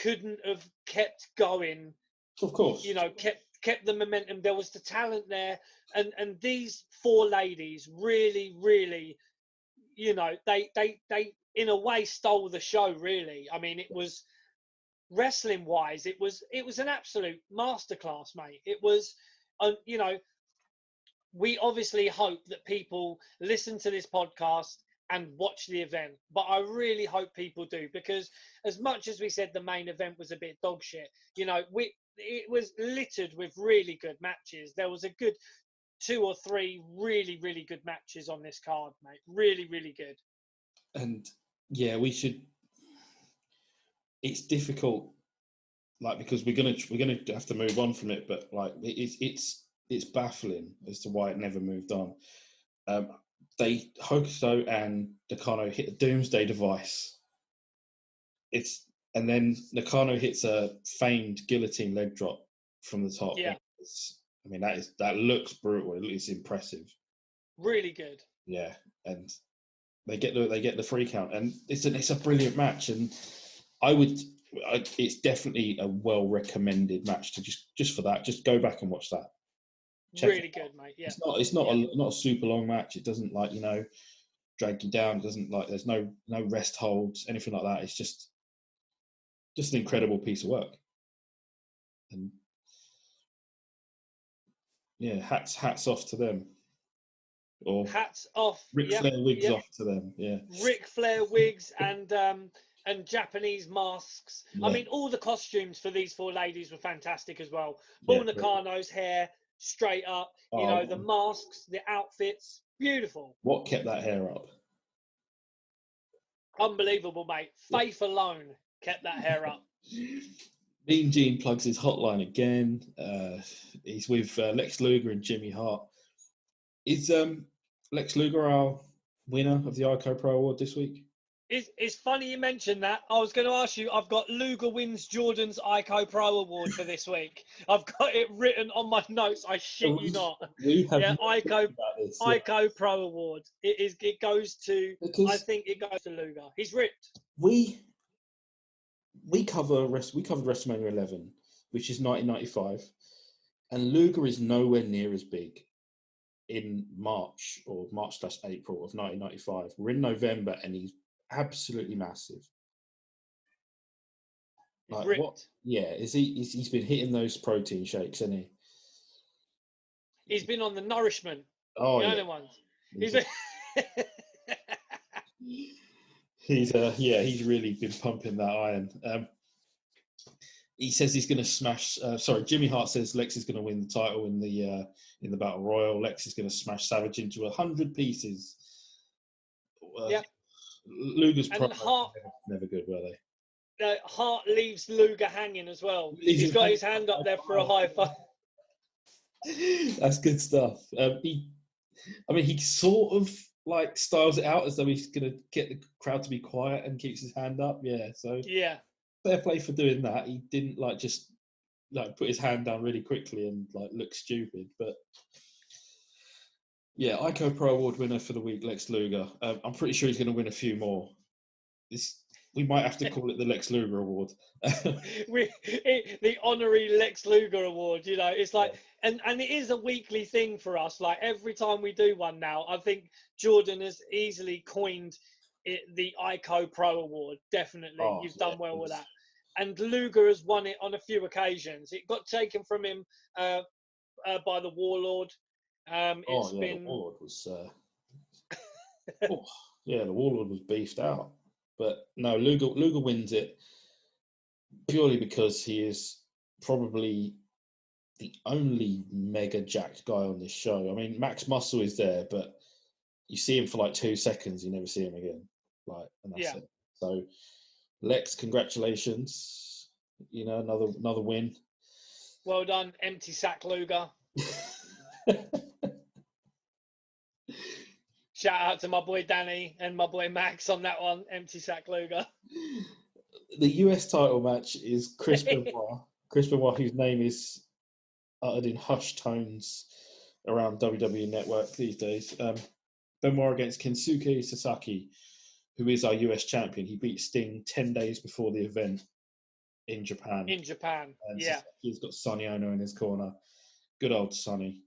couldn't have kept going. Of course. Kept the momentum. There was the talent there. And these 4 ladies really, really, they in a way stole the show, really. I mean, it was wrestling wise, it was an absolute masterclass, mate. It was, we obviously hope that people listen to this podcast and watch the event, but I really hope people do, because as much as we said the main event was a bit dog shit, it was littered with really good matches. There was a good 2 or 3 really, really good matches on this card, mate. Really, really good. And yeah, we should. It's difficult, like, because we're gonna have to move on from it, but like it's baffling as to why it never moved on. Hokuto and Nakano hit a Doomsday Device. And then Nakano hits a famed guillotine leg drop from the top. Yeah. That looks brutal. It's impressive. Really good. Yeah, and they get the free count, and it's a brilliant match, and it's definitely a well recommended match to just for that. Just go back and watch that. Really good, mate. Yeah. It's not a super long match. It doesn't drag you down. It doesn't there's no rest holds, anything like that. It's just an incredible piece of work. And yeah, hats off to them. Or hats off. Ric Flair wigs off to them. Yeah. Ric Flair wigs and Japanese masks. Yeah. I mean, all the costumes for these 4 ladies were fantastic as well. Bull Nakano's hair straight up, the masks, the outfits, beautiful. What kept that hair up? Unbelievable, mate. Faith alone kept that hair up. Mean Gene plugs his hotline again. He's with Lex Luger and Jimmy Hart. Is Lex Luger our winner of the ICO Pro Award this week? It's funny you mentioned that. I was going to ask you, I've got Luger wins Jordan's ICO Pro Award for this week. I've got it written on my notes. I shit you not. ICO Pro Award. It goes to, I think it goes to Luger. He's ripped. We covered WrestleMania 11, which is 1995, and Luger is nowhere near as big in March/April of 1995. We're in November, and he's absolutely massive. Like ripped. what? Yeah, he's been hitting those protein shakes, hasn't he? He's been on the nourishment. Oh, The yeah. only ones. He's really been pumping that iron. He says he's going to smash. Jimmy Hart says Lex is going to win the title in the Battle Royal. Lex is going to smash Savage into 100 pieces. Yeah. Luger's and Hart never good, were they? Hart leaves Luger hanging as well. He's got his hand up there for a high five. That's good stuff. He sort of like styles it out as though he's going to get the crowd to be quiet and keeps his hand up. Yeah, so yeah, fair play for doing that. He didn't just put his hand down really quickly and look stupid. But yeah, ICO Pro Award winner for the week, Lex Luger. I'm pretty sure he's going to win a few more. We might have to call it the Lex Luger Award. The honorary Lex Luger Award. It's like, and it is a weekly thing for us. Like every time we do one now, I think Jordan has easily coined it the ICO Pro Award. Definitely, you've done well with that. And Luger has won it on a few occasions. It got taken from him by the Warlord. The Warlord was. The Warlord was beefed out. But no, Luger wins it purely because he is probably the only mega jacked guy on this show. I mean, Max Muscle is there, but you see him for like 2 seconds, you never see him again. And that's it. So, Lex, congratulations! Another win. Well done, empty sack Luger. Shout out to my boy Danny and my boy Max on that one, empty sack Luger. The US title match is Chris Benoit. Chris Benoit, whose name is uttered in hushed tones around WWE Network these days. Benoit against Kensuke Sasaki, who is our US champion. He beat Sting 10 days before the event in Japan. And Sasaki's got Sonny Ono in his corner. Good old Sonny.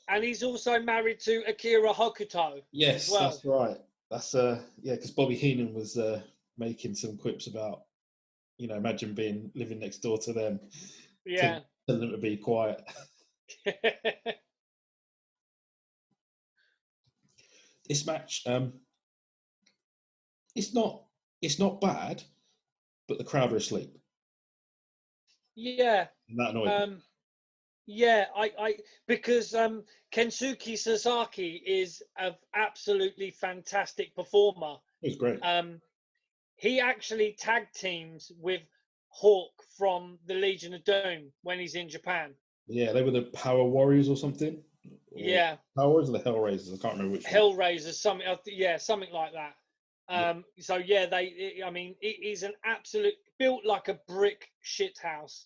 And he's also married to Akira Hokuto. Yes, as well. That's right. That's because Bobby Heenan was making some quips about, imagine living next door to them. Yeah. Tell them to be quiet. This match, it's not bad, but the crowd are asleep. Yeah. And that annoyed me. Yeah, because Kensuke Sasaki is an absolutely fantastic performer. He's great. He actually tag teams with Hawk from the Legion of Doom when he's in Japan. Yeah, they were the Power Warriors or something. Power Warriors or the Hellraisers? I can't remember which. Hellraisers, something like that. So yeah, it is an absolute built like a brick shithouse.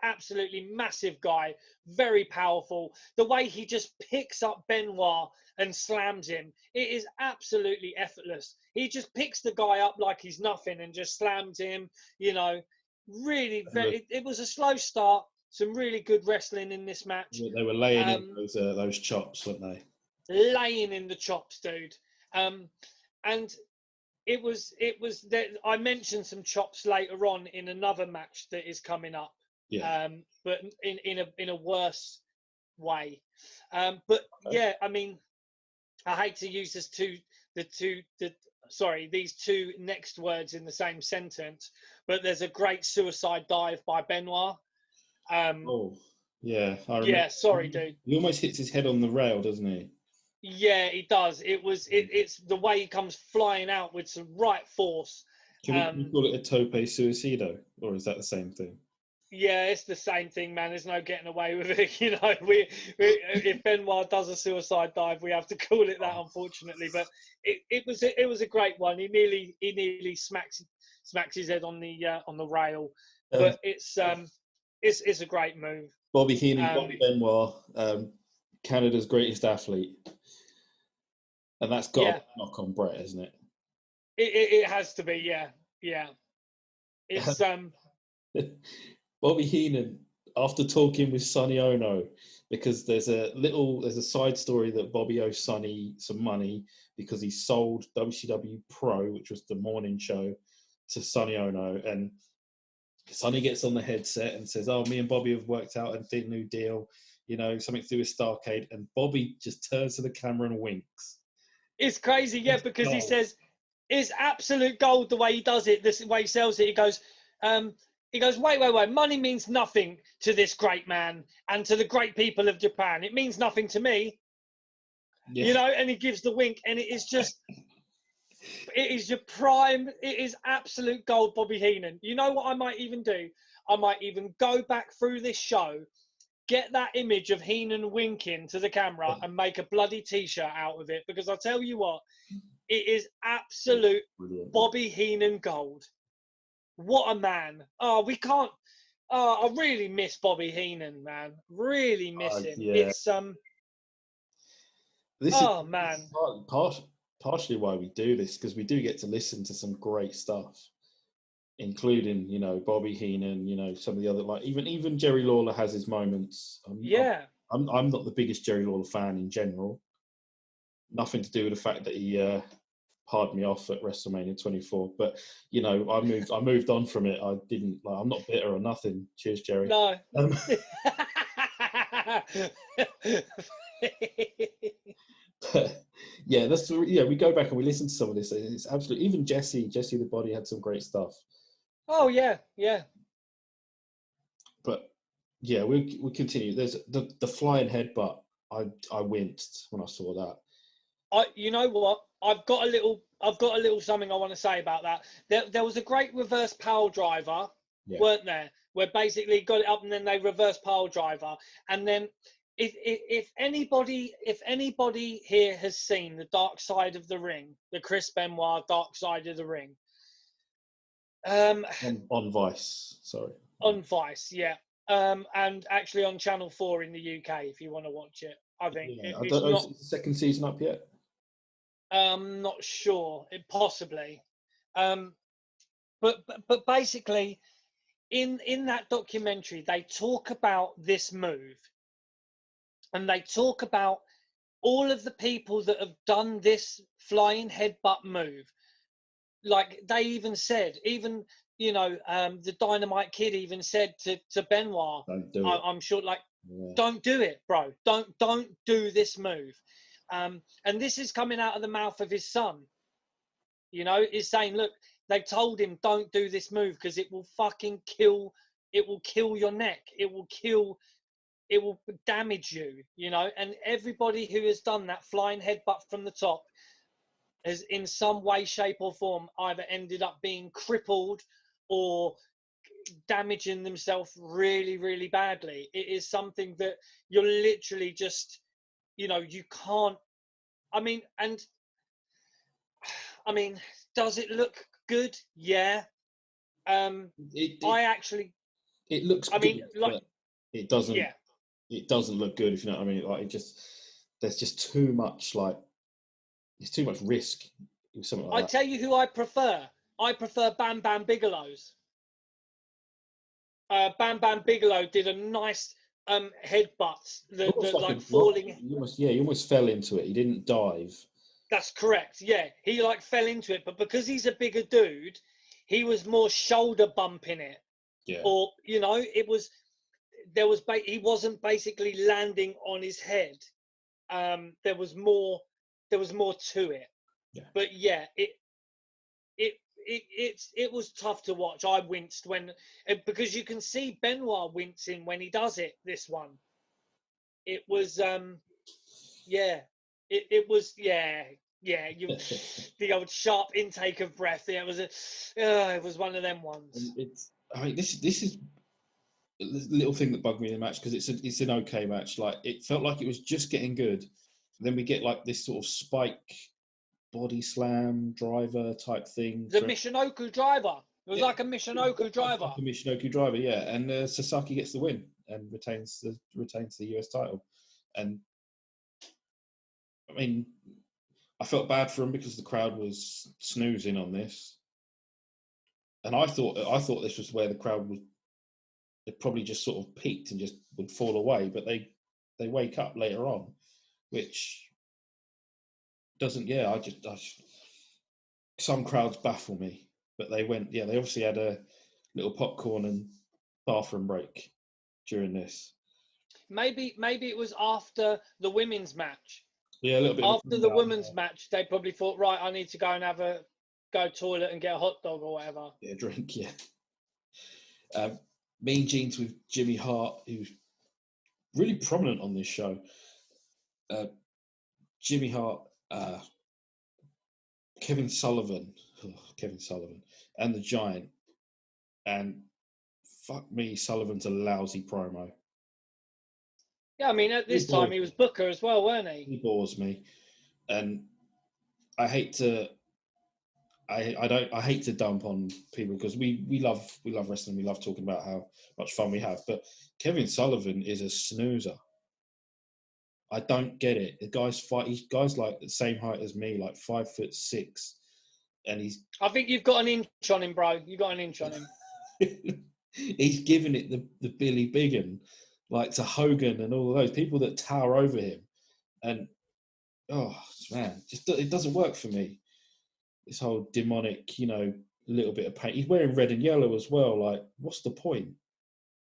Absolutely massive guy, very powerful. The way he just picks up Benoit and slams him, it is absolutely effortless. He just picks the guy up like he's nothing and just slams him. Really, it was a slow start. Some really good wrestling in this match. Yeah, they were laying in those chops, weren't they? Laying in the chops, dude. And it was that I mentioned some chops later on in another match that is coming up. Yeah. But in a worse way. Yeah, I mean, I hate to use these two next words in the same sentence, but there's a great suicide dive by Benoit. Yeah. I remember. Yeah, sorry, dude. He almost hits his head on the rail, doesn't he? Yeah, he does. It's the way he comes flying out with some right force. Can we call it a tope suicido, or is that the same thing? Yeah, it's the same thing, man. There's no getting away with it. If Benoit does a suicide dive, we have to call it that, unfortunately. But it was a great one. He nearly smacks his head on the rail. But it's a great move. Bobby Heenan, Bobby Benoit, Canada's greatest athlete, and that's got a knock on Brett, isn't it? It has to be, yeah. It's Bobby Heenan, after talking with Sonny Ono, because there's a side story that Bobby owes Sonny some money because he sold WCW Pro, which was the morning show, to Sonny Ono, and Sonny gets on the headset and says, "Oh, me and Bobby have worked out a new deal, something to do with Starcade." And Bobby just turns to the camera and winks. It's crazy, yeah, because he says it's absolute gold the way he does it, the way he sells it. He goes, wait, money means nothing to this great man and to the great people of Japan. It means nothing to me, and he gives the wink, and it is just, it is your prime, it is absolute gold, Bobby Heenan. You know what I might even do? I might even go back through this show, get that image of Heenan winking to the camera and make a bloody T-shirt out of it, because I'll tell you what, it is absolute Bobby Heenan gold. What a man. Oh, we can't. Oh, I really miss Bobby Heenan, man. Really miss him. Yeah. It's this man. Is partially why we do this, because we do get to listen to some great stuff, including Bobby Heenan, some of the other, like even Jerry Lawler has his moments. I'm not the biggest Jerry Lawler fan in general. Nothing to do with the fact that he pardoned me off at WrestleMania 24, but I moved on from it. I didn't like. I'm not bitter or nothing. Cheers, Jerry. No. But yeah, we go back and we listen to some of this. It's absolutely, even Jesse the Body had some great stuff. Oh yeah. But yeah, we continue. There's the flying headbutt. I winced when I saw that. You know what? I've got a little something I want to say about that. There was a great reverse power driver, weren't there? Where basically got it up and then they reverse power driver, and then if anybody here has seen the Dark Side of the Ring, the Chris Benoit Dark Side of the Ring, on Vice, sorry. On Vice, yeah, and actually on Channel 4 in the UK if you want to watch it. I think I don't know. Is the second season up yet? Not sure. It possibly, but basically, in that documentary, they talk about this move, and they talk about all of the people that have done this flying headbutt move. Like they even said, the Dynamite Kid even said to Benoit, I'm sure, like, don't do it, bro. Don't do this move. And this is coming out of the mouth of his son. He's saying, look, they told him don't do this move because it will fucking kill. It will kill your neck. It will damage you. And everybody who has done that flying headbutt from the top has, in some way, shape, or form, either ended up being crippled or damaging themselves really, really badly. It is something that you're literally just, you can't. I mean, does it look good? Yeah. It looks. I mean, good, like, it doesn't. Yeah. It doesn't look good, if you know what I mean. Like, there's just too much. Like, it's too much risk. Something like that. I tell you who I prefer. I prefer Bam Bam Bigelow's. Bam Bam Bigelow did a nice headbutt, like falling. You almost fell into it. He didn't dive. That's correct. Yeah, he like fell into it, but because he's a bigger dude, he was more shoulder bumping it. Yeah. Or he wasn't basically landing on his head. There was more to it. Yeah. But yeah, it was tough to watch. I winced because you can see Benoit wincing when he does it. This one, it was it was the old sharp intake of breath. Yeah, it was one of them ones. This is a little thing that bugged me in the match, because it's an okay match. Like, it felt like it was just getting good. Then we get like this sort of spike body slam driver type thing. The Michinoku driver. It was like a Michinoku driver. Like a Michinoku driver, yeah. And Sasaki gets the win and retains the US title. And I mean, I felt bad for him because the crowd was snoozing on this, and I thought this was where the crowd was. It probably just sort of peaked and just would fall away, but they wake up later on, which doesn't. Yeah, I just some crowds baffle me, but they went. Yeah, they obviously had a little popcorn and bathroom break during this. Maybe it was after the women's match. Yeah, a little bit. After the women's match, they probably thought, right, I need to go and go toilet and get a hot dog or whatever. Yeah, drink. Yeah. Mean Jeans with Jimmy Hart, who's really prominent on this show. Jimmy Hart, Kevin Sullivan, and the Giant, and fuck me, Sullivan's a lousy promo. Yeah, I mean, at this time he was Booker as well, weren't he? He bores me, and I hate to. I hate to dump on people because we love wrestling. We love talking about how much fun we have. But Kevin Sullivan is a snoozer. I don't get it. The guy's like the same height as me, like 5'6", and he's. I think you've got an inch on him, bro. You got an inch on him. He's giving it the Billy Biggin, like to Hogan and all of those people that tower over him, and oh man, just it doesn't work for me. This whole demonic, little bit of paint. He's wearing red and yellow as well. Like, what's the point?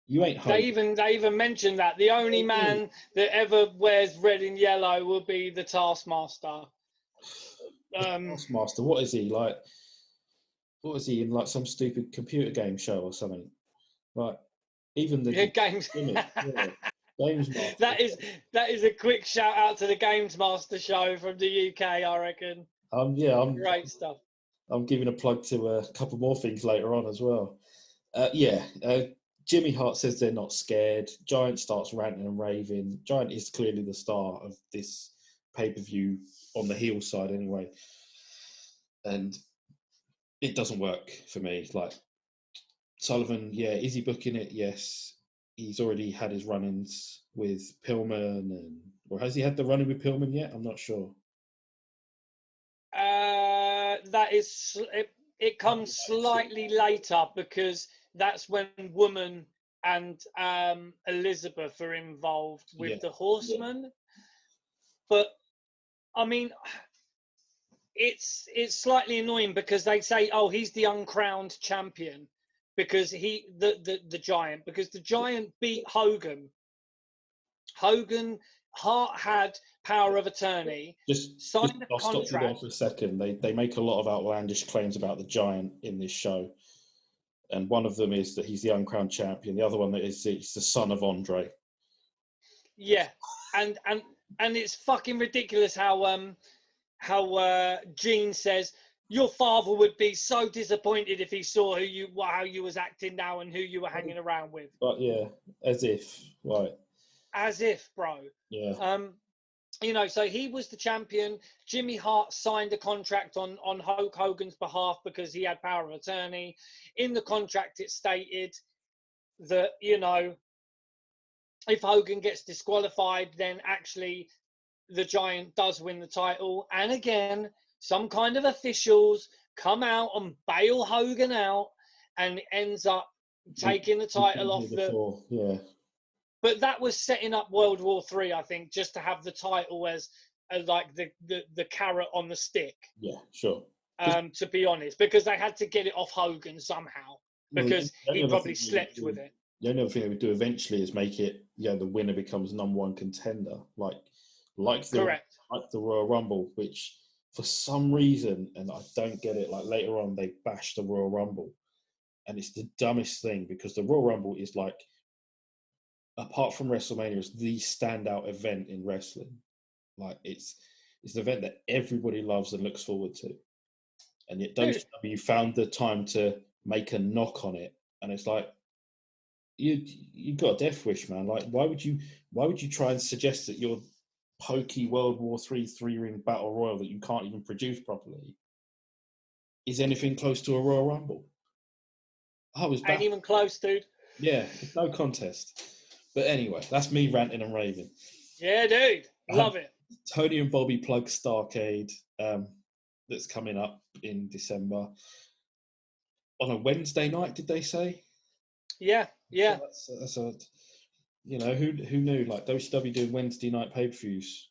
You ain't Hogan. They even mentioned that the only man that ever wears red and yellow will be the Taskmaster. Taskmaster, what is he like? What is he in, like some stupid computer game show or something? Like, even the games. Games Master. That is a quick shout out to the Games Master show from the UK, I reckon. Great stuff. I'm giving a plug to a couple more things later on as well. Jimmy Hart says they're not scared. Giant starts ranting and raving. Giant is clearly the star of this pay-per-view on the heel side anyway. And it doesn't work for me. Like, Sullivan, is he booking it? Yes. He's already had his run-ins with Pillman, or has he had the run-in with Pillman yet? I'm not sure. It comes slightly later because that's when Woman and Elizabeth are involved with the Horsemen. Yeah. But I mean, it's slightly annoying because they say, "Oh, he's the uncrowned champion," because the Giant, because the Giant beat Hogan. Hart had power of attorney. I'll stop you there for a second. They make a lot of outlandish claims about the Giant in this show, and one of them is that he's the uncrowned champion. The other one is he's the son of Andre. Yeah, and it's fucking ridiculous how Gene says your father would be so disappointed if he saw how you was acting now and who you were hanging around with. But yeah, as if, right. As if, bro. Yeah. So he was the champion. Jimmy Hart signed a contract on Hulk Hogan's behalf because he had power of attorney. In the contract, it stated that, if Hogan gets disqualified, then actually the Giant does win the title. And again, some kind of officials come out and bail Hogan out and ends up taking the title off the... Yeah. But that was setting up World War III, I think, just to have the title as like the carrot on the stick. Yeah, sure. To be honest, because they had to get it off Hogan somehow, because he probably slept with it. The only other thing they would do eventually is make it, the winner becomes number one contender, like the Royal Rumble, which for some reason, and I don't get it, like later on they bashed the Royal Rumble, and it's the dumbest thing because the Royal Rumble is like, apart from WrestleMania, it's the standout event in wrestling. Like it's an event that everybody loves and looks forward to, and yet WCW found the time to make a knock on it, and it's like you got a death wish, man. Like why would you try and suggest that your pokey World War III 3-ring battle royal that you can't even produce properly is anything close to a Royal Rumble? Ain't even close, dude. Yeah, it's no contest. But anyway, that's me ranting and raving. Yeah, dude. Love it. Tony and Bobby plug Starrcade that's coming up in December. On a Wednesday night, did they say? Yeah. That's who knew? Like WCW doing Wednesday night pay-per-views,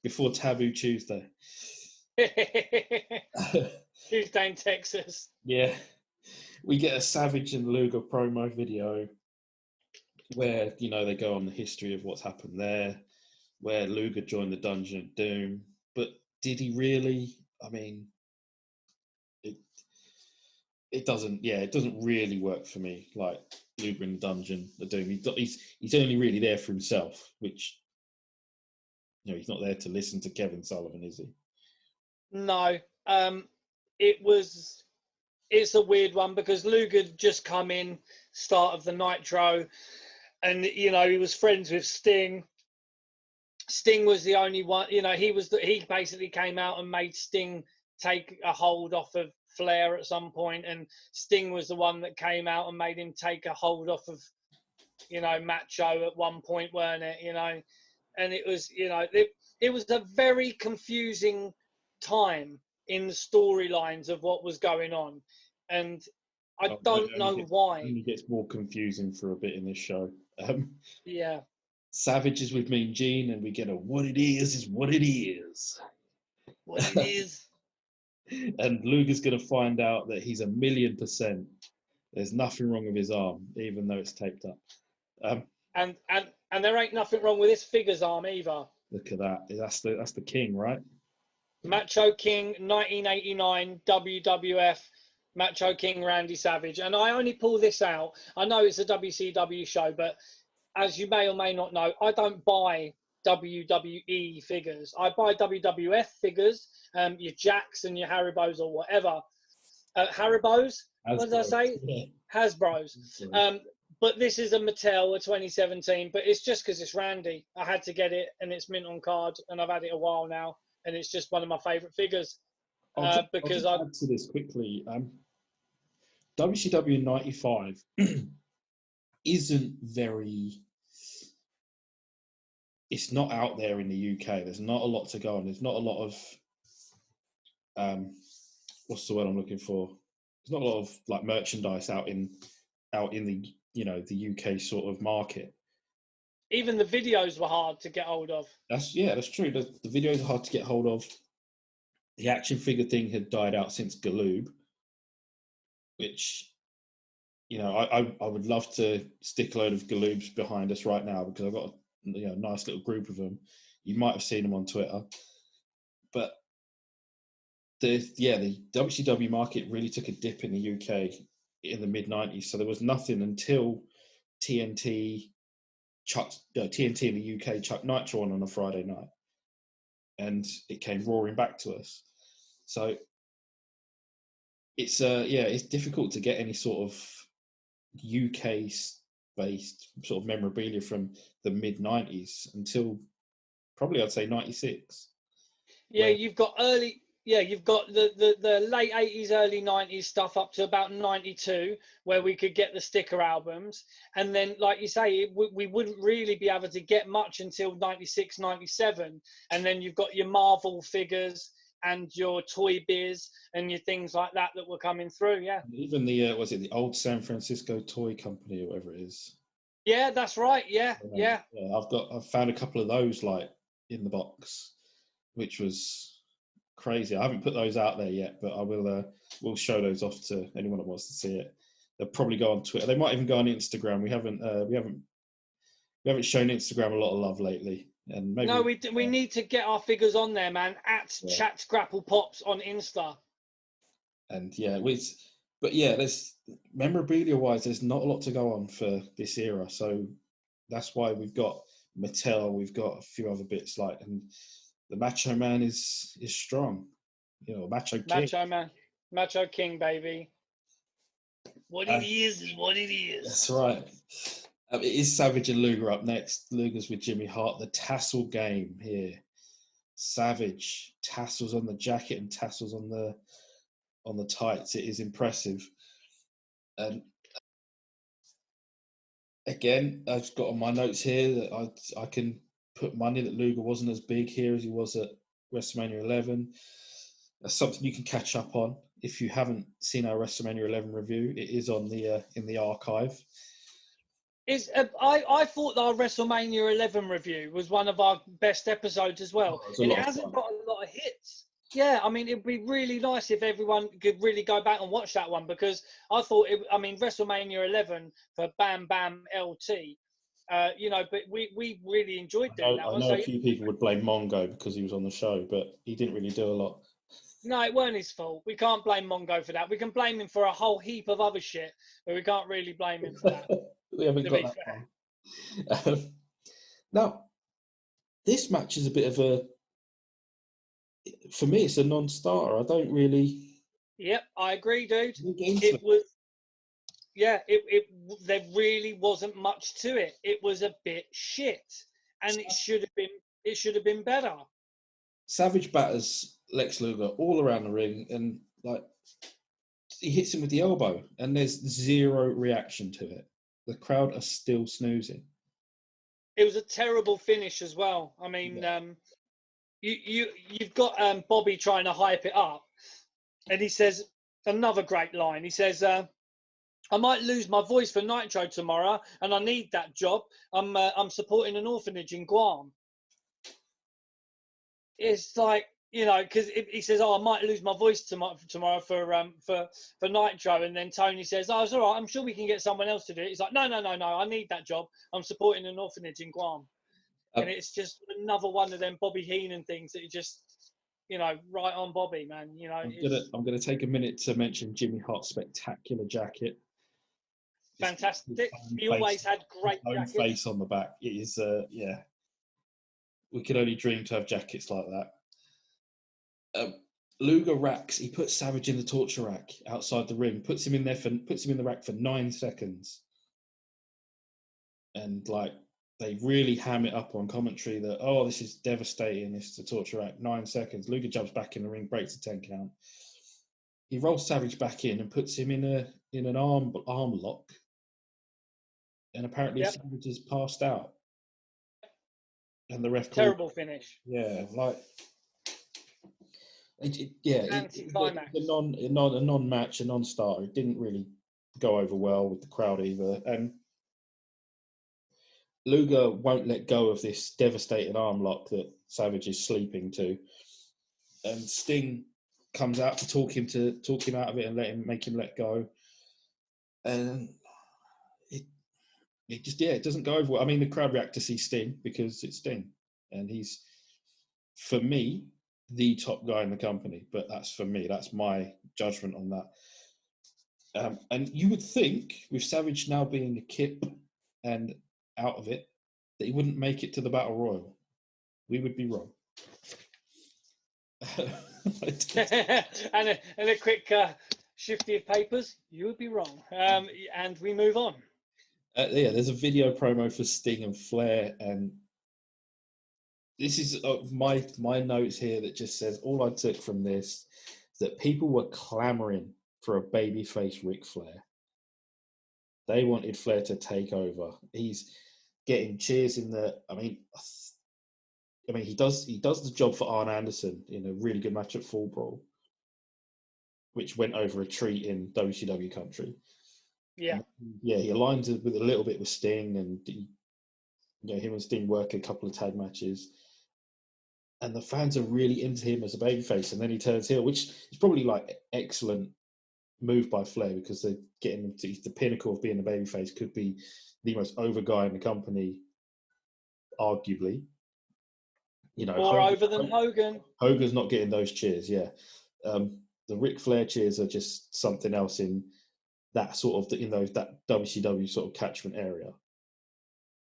before Taboo Tuesday. Tuesday in Texas. Yeah. we get a Savage and Luger promo video where, you know, they go on the history of what's happened there, where Luger joined the Dungeon of Doom. But did he really? I mean, it doesn't really work for me. Like Luger in the Dungeon of Doom, he's only really there for himself, which, you know, he's not there to listen to Kevin Sullivan, is he? No. It's a weird one because Luger just come in start of the Nitro, and you know he was friends with Sting. Sting was the only one, you know, he basically came out and made Sting take a hold off of Flair at some point, and Sting was the one that came out and made him take a hold off of, you know, Macho at one point, weren't it? You know, and it was, you know, it was a very confusing time in the storylines of what was going on, and I don't know why. It only gets more confusing for a bit in this show. Yeah. Savage is with Mean Gene, and we get a "what it is what it is." What it is. And Luger's going to find out that he's 1,000,000%. There's nothing wrong with his arm, even though it's taped up. And there ain't nothing wrong with this figure's arm either. Look at that. That's the king, right? Macho King, 1989 WWF. Macho King Randy Savage. And I only pull this out. I know it's a WCW show, but as you may or may not know, I don't buy WWE figures. I buy WWF figures, your Jacks and your Haribos or whatever. Haribos? What did I say? Yeah. Hasbros. But this is a Mattel, a 2017, but it's just because it's Randy. I had to get it, and it's mint on card, and I've had it a while now, and it's just one of my favourite figures. I'll just add to this quickly. WCW 95 isn't very... It's not out there in the UK. There's not a lot to go on. There's not a lot of... what's the word I'm looking for? There's not a lot of like merchandise out in the, you know, the UK sort of market. Even the videos were hard to get hold of. That's true. The videos are hard to get hold of. The action figure thing had died out since Galoob, which, you know, I would love to stick a load of Galoobs behind us right now because I've got a nice little group of them. You might have seen them on Twitter, but the WCW market really took a dip in the UK in the mid-90s. So there was nothing until TNT in the UK chucked Nitro on a Friday night, and it came roaring back to us. So it's difficult to get any sort of UK based sort of memorabilia from the mid-90s until probably I'd say 96. Yeah, you've got the late 80s, early 90s stuff up to about 92, where we could get the sticker albums. And then, like you say, we wouldn't really be able to get much until 96, 97. And then you've got your Marvel figures and your Toy Biz and your things like that were coming through, yeah. Even the, was it the old San Francisco Toy Company or whatever it is? Yeah, that's right, yeah. I've found a couple of those, like, in the box, which was crazy. I haven't put those out there yet, but I will show those off to anyone that wants to see it. They'll probably go on Twitter. They might even go on Instagram. We haven't shown Instagram a lot of love lately, and maybe we need to get our figures on there, man. At Chat Grapple Pops on Insta. And there's memorabilia wise, there's not a lot to go on for this era, so that's why we've got Mattel. We've got a few other bits and the Macho Man is strong. You know, Macho King, baby. What it is what it is. That's right. It is Savage and Luger up next. Luger's with Jimmy Hart. The tassel game here. Savage, tassels on the jacket and tassels on the tights. It is impressive. And again, I've got on my notes here that I can put money that Luger wasn't as big here as he was at WrestleMania 11. That's something you can catch up on if you haven't seen our WrestleMania 11 review. It is on the in the archive. I thought our WrestleMania 11 review was one of our best episodes as well, and it hasn't got a lot of hits. Yeah, I mean, it'd be really nice if everyone could really go back and watch that one, because I thought, I mean, WrestleMania 11 for Bam Bam LT, but we really enjoyed doing that I one. know So a few people would blame Mongo because he was on the show, but he didn't really do a lot. no, it weren't his fault. We can't blame Mongo for that. We can blame him for a whole heap of other shit, but we can't really blame him for that. We haven't To got be that fair. far. Now, this match is a bit of for me, it's a non-starter. I don't really Yep, I agree, dude. get into It was, yeah, there really wasn't much to it. It was a bit shit, and it should have been better. Savage batters Lex Luger all around the ring, and like he hits him with the elbow, and there's zero reaction to it. The crowd are still snoozing. It was a terrible finish as well. I mean, Yeah. you've got Bobby trying to hype it up, and he says another great line. He says, "I might lose my voice for Nitro tomorrow, and I need that job. I'm supporting an orphanage in Guam." It's like, because he says, "Oh, I might lose my voice tomorrow for Nitro," and then Tony says, "Oh, it's all right. I'm sure we can get someone else to do it." He's like, "No, no, no, no. I need that job. I'm supporting an orphanage in Guam." And it's just another one of them Bobby Heenan things that you just, right on Bobby, man. I'm gonna take a minute to mention Jimmy Hart's spectacular jacket. Fantastic. He always had great own jackets. face on the back. It is yeah. We could only dream to have jackets like that. Luger racks. He puts Savage in the torture rack outside the ring. Puts him in the rack for 9 seconds. And like they really ham it up on commentary that, oh, this is devastating. It's the torture rack. 9 seconds. Luger jumps back in the ring, breaks a 10 count. He rolls Savage back in and puts him in an arm lock. And apparently Savage is passed out. And the ref terrible finish. Yeah, like Anti-climax. a non-match, a non-starter. It didn't really go over well with the crowd either. And Luger won't let go of this devastating arm lock that Savage is sleeping to. And Sting comes out to talk him out of it and make him let go. And it doesn't go over well. I mean, the crowd react to see Sting because it's Sting, and he's, for me, the top guy in the company. But that's for me. That's my judgment on that. And you would think, with Savage now being a kip and out of it, that he wouldn't make it to the Battle Royal. We would be wrong. and a quick shifty of papers. You would be wrong. And we move on. There's a video promo for Sting and Flair, and this is my notes here that just says all I took from this is that people were clamoring for a babyface Ric Flair. They wanted Flair to take over. He's getting cheers in the. I mean, he does the job for Arn Anderson in a really good match at Fall Brawl, which went over a treat in WCW country. Yeah, he aligns it with a little bit with Sting, and him and Sting work a couple of tag matches, and the fans are really into him as a babyface. And then he turns heel, which is probably like excellent move by Flair because they're getting him to the pinnacle of being a babyface. Could be the most over guy in the company, arguably. More over than Hogan. Hogan's not getting those cheers. Yeah, the Ric Flair cheers are just something else in that sort of that WCW sort of catchment area.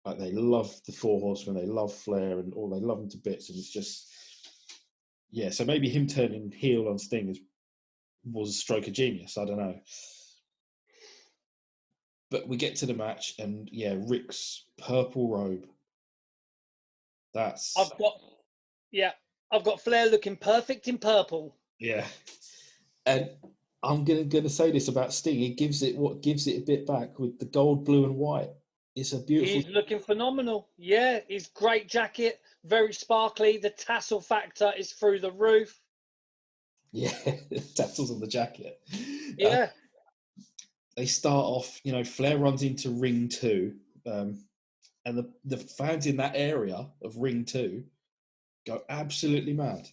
Like they love the Four Horsemen, they love Flair, and all they love him to bits, and it's just So maybe him turning heel on Sting was a stroke of genius. I don't know. But we get to the match, and Ric's purple robe. I've got Flair looking perfect in purple. Yeah, and I'm gonna say this about Sting. He gives it a bit back with the gold, blue, and white. It's a beautiful. He's looking phenomenal. Yeah, his great jacket, very sparkly. The tassel factor is through the roof. Yeah, tassels on the jacket. Yeah. They start off, Flair runs into ring 2, and the fans in that area of ring 2 go absolutely mad.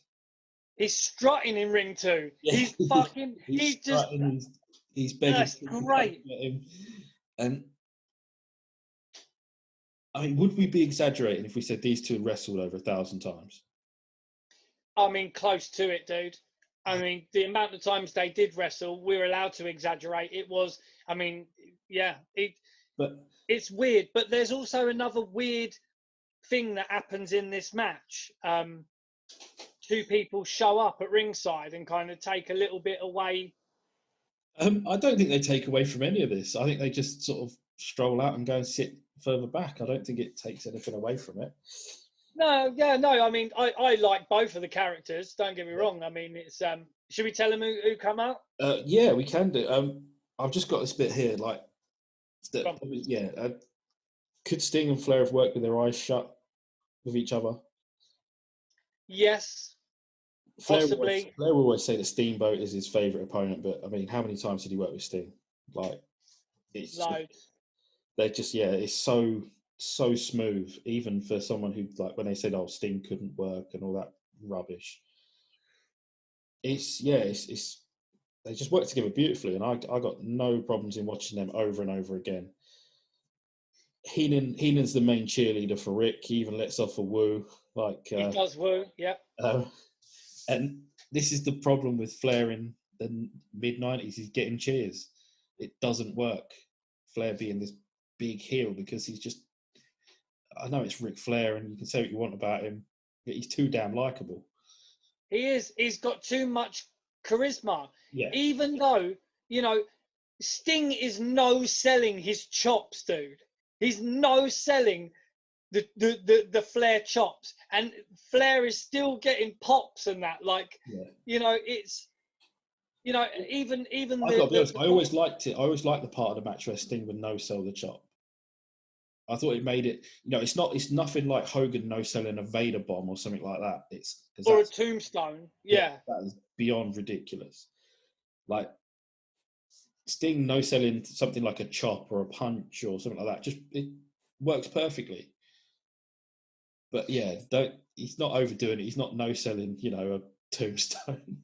He's strutting in ring 2. Yeah. He's fucking. He's just. he's begging. That's great. Him. And I mean, would we be exaggerating if we said these two wrestled over 1,000 times? I mean, close to it, dude. I mean, the amount of times they did wrestle, we were allowed to exaggerate. It was, I mean, yeah, it's weird. But there's also another weird thing that happens in this match. Two people show up at ringside and kind of take a little bit away. I don't think they take away from any of this. I think they just sort of stroll out and go and sit further back. I don't think it takes anything away from it. No, yeah, no. I mean, I like both of the characters. Don't get me wrong. I mean, it's should we tell them who come out? Yeah, we can do. I've just got this bit here, like, could Sting and Flair have worked with their eyes shut with each other? Yes, possibly. Flair will always say that Steamboat is his favourite opponent, but I mean, how many times did he work with Sting? Like, it's loads. They're just it's so smooth, even for someone who, like, when they said, "Oh, Sting couldn't work" and all that rubbish. It's they just work together beautifully, and I got no problems in watching them over and over again. Heenan's the main cheerleader for Rick. He even lets off a woo. Like, he does woo, yeah. And this is the problem with Flair in the mid-90s. He's getting cheers. It doesn't work. Flair being this big heel, because he's just, I know it's Ric Flair and you can say what you want about him, but he's too damn likable. He is. He's got too much charisma. Yeah. Even though, Sting is no selling his chops, dude. He's no selling the Flair chops, and Flair is still getting pops and that. Like, it's, even I gotta be honest, I always liked it. I always liked the part of the match where Sting would no sell the chop. I thought it made it, it's nothing like Hogan no selling a Vader bomb or something like that. Or a tombstone. Yeah. That is beyond ridiculous. Like, Sting no selling something like a chop or a punch or something like that, it works perfectly. But yeah, he's not overdoing it. He's not no selling, a tombstone.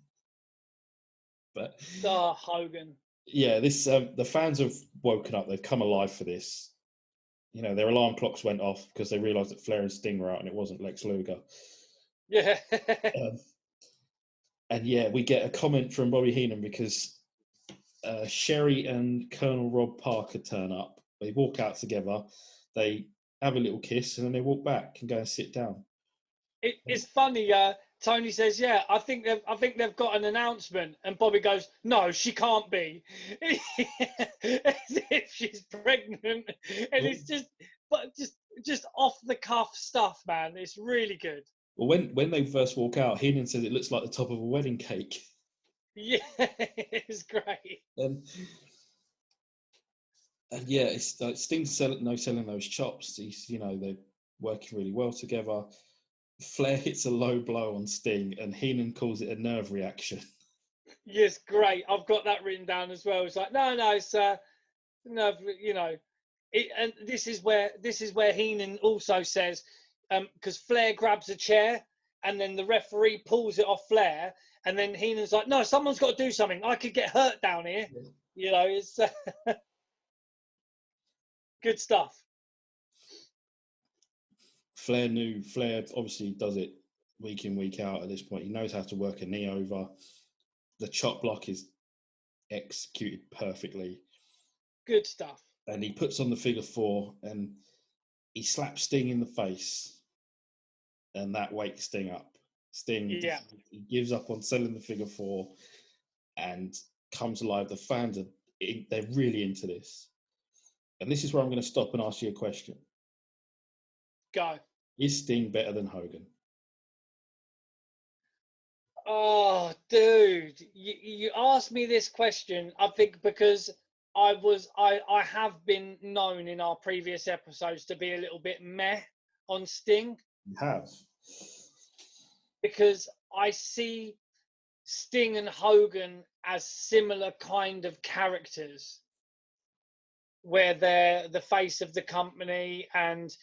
But Hogan. Yeah, this the fans have woken up. They've come alive for this. Their alarm clocks went off because they realised that Flair and Sting were out, and it wasn't Lex Luger. Yeah. And yeah, we get a comment from Bobby Heenan because Sherry and Colonel Rob Parker turn up. They walk out together. They have a little kiss, and then they walk back and go and sit down. It's funny. Tony says, "Yeah, I think they've got an announcement," and Bobby goes, "No, she can't be," as if she's pregnant, and it's just off the cuff stuff, man. It's really good. Well, when they first walk out, Heenan says it looks like the top of a wedding cake. Yeah, it's great. And yeah, it's like Sting's selling those chops. They're working really well together. Flair hits a low blow on Sting, and Heenan calls it a nerve reaction. Yes, great. I've got that written down as well. It's like, no, it's nerve. And this is where Heenan also says, because Flair grabs a chair, and then the referee pulls it off Flair, and then Heenan's like, no, someone's got to do something. I could get hurt down here. Yeah. It's good stuff. Flair obviously does it week in, week out at this point. He knows how to work a knee over. The chop block is executed perfectly. Good stuff. And he puts on the figure 4 and he slaps Sting in the face. And that wakes Sting up. Sting, he gives up on selling the figure 4 and comes alive. The fans they're really into this. And this is where I'm going to stop and ask you a question. Go. Is Sting better than Hogan? Oh, dude, you asked me this question, I think, because I have been known in our previous episodes to be a little bit meh on Sting. You have. Because I see Sting and Hogan as similar kind of characters, where they're the face of the company, and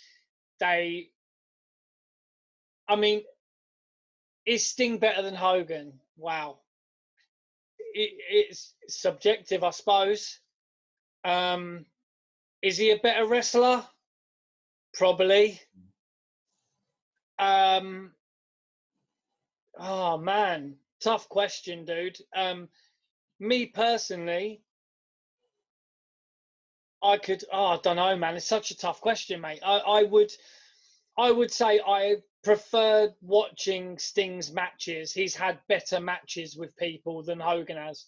Is Sting better than Hogan? Wow. It's subjective, I suppose. Is he a better wrestler? Probably. Oh man, tough question, dude. Me personally, I don't know, man. It's such a tough question, mate. I would say I preferred watching Sting's matches. He's had better matches with people than Hogan has.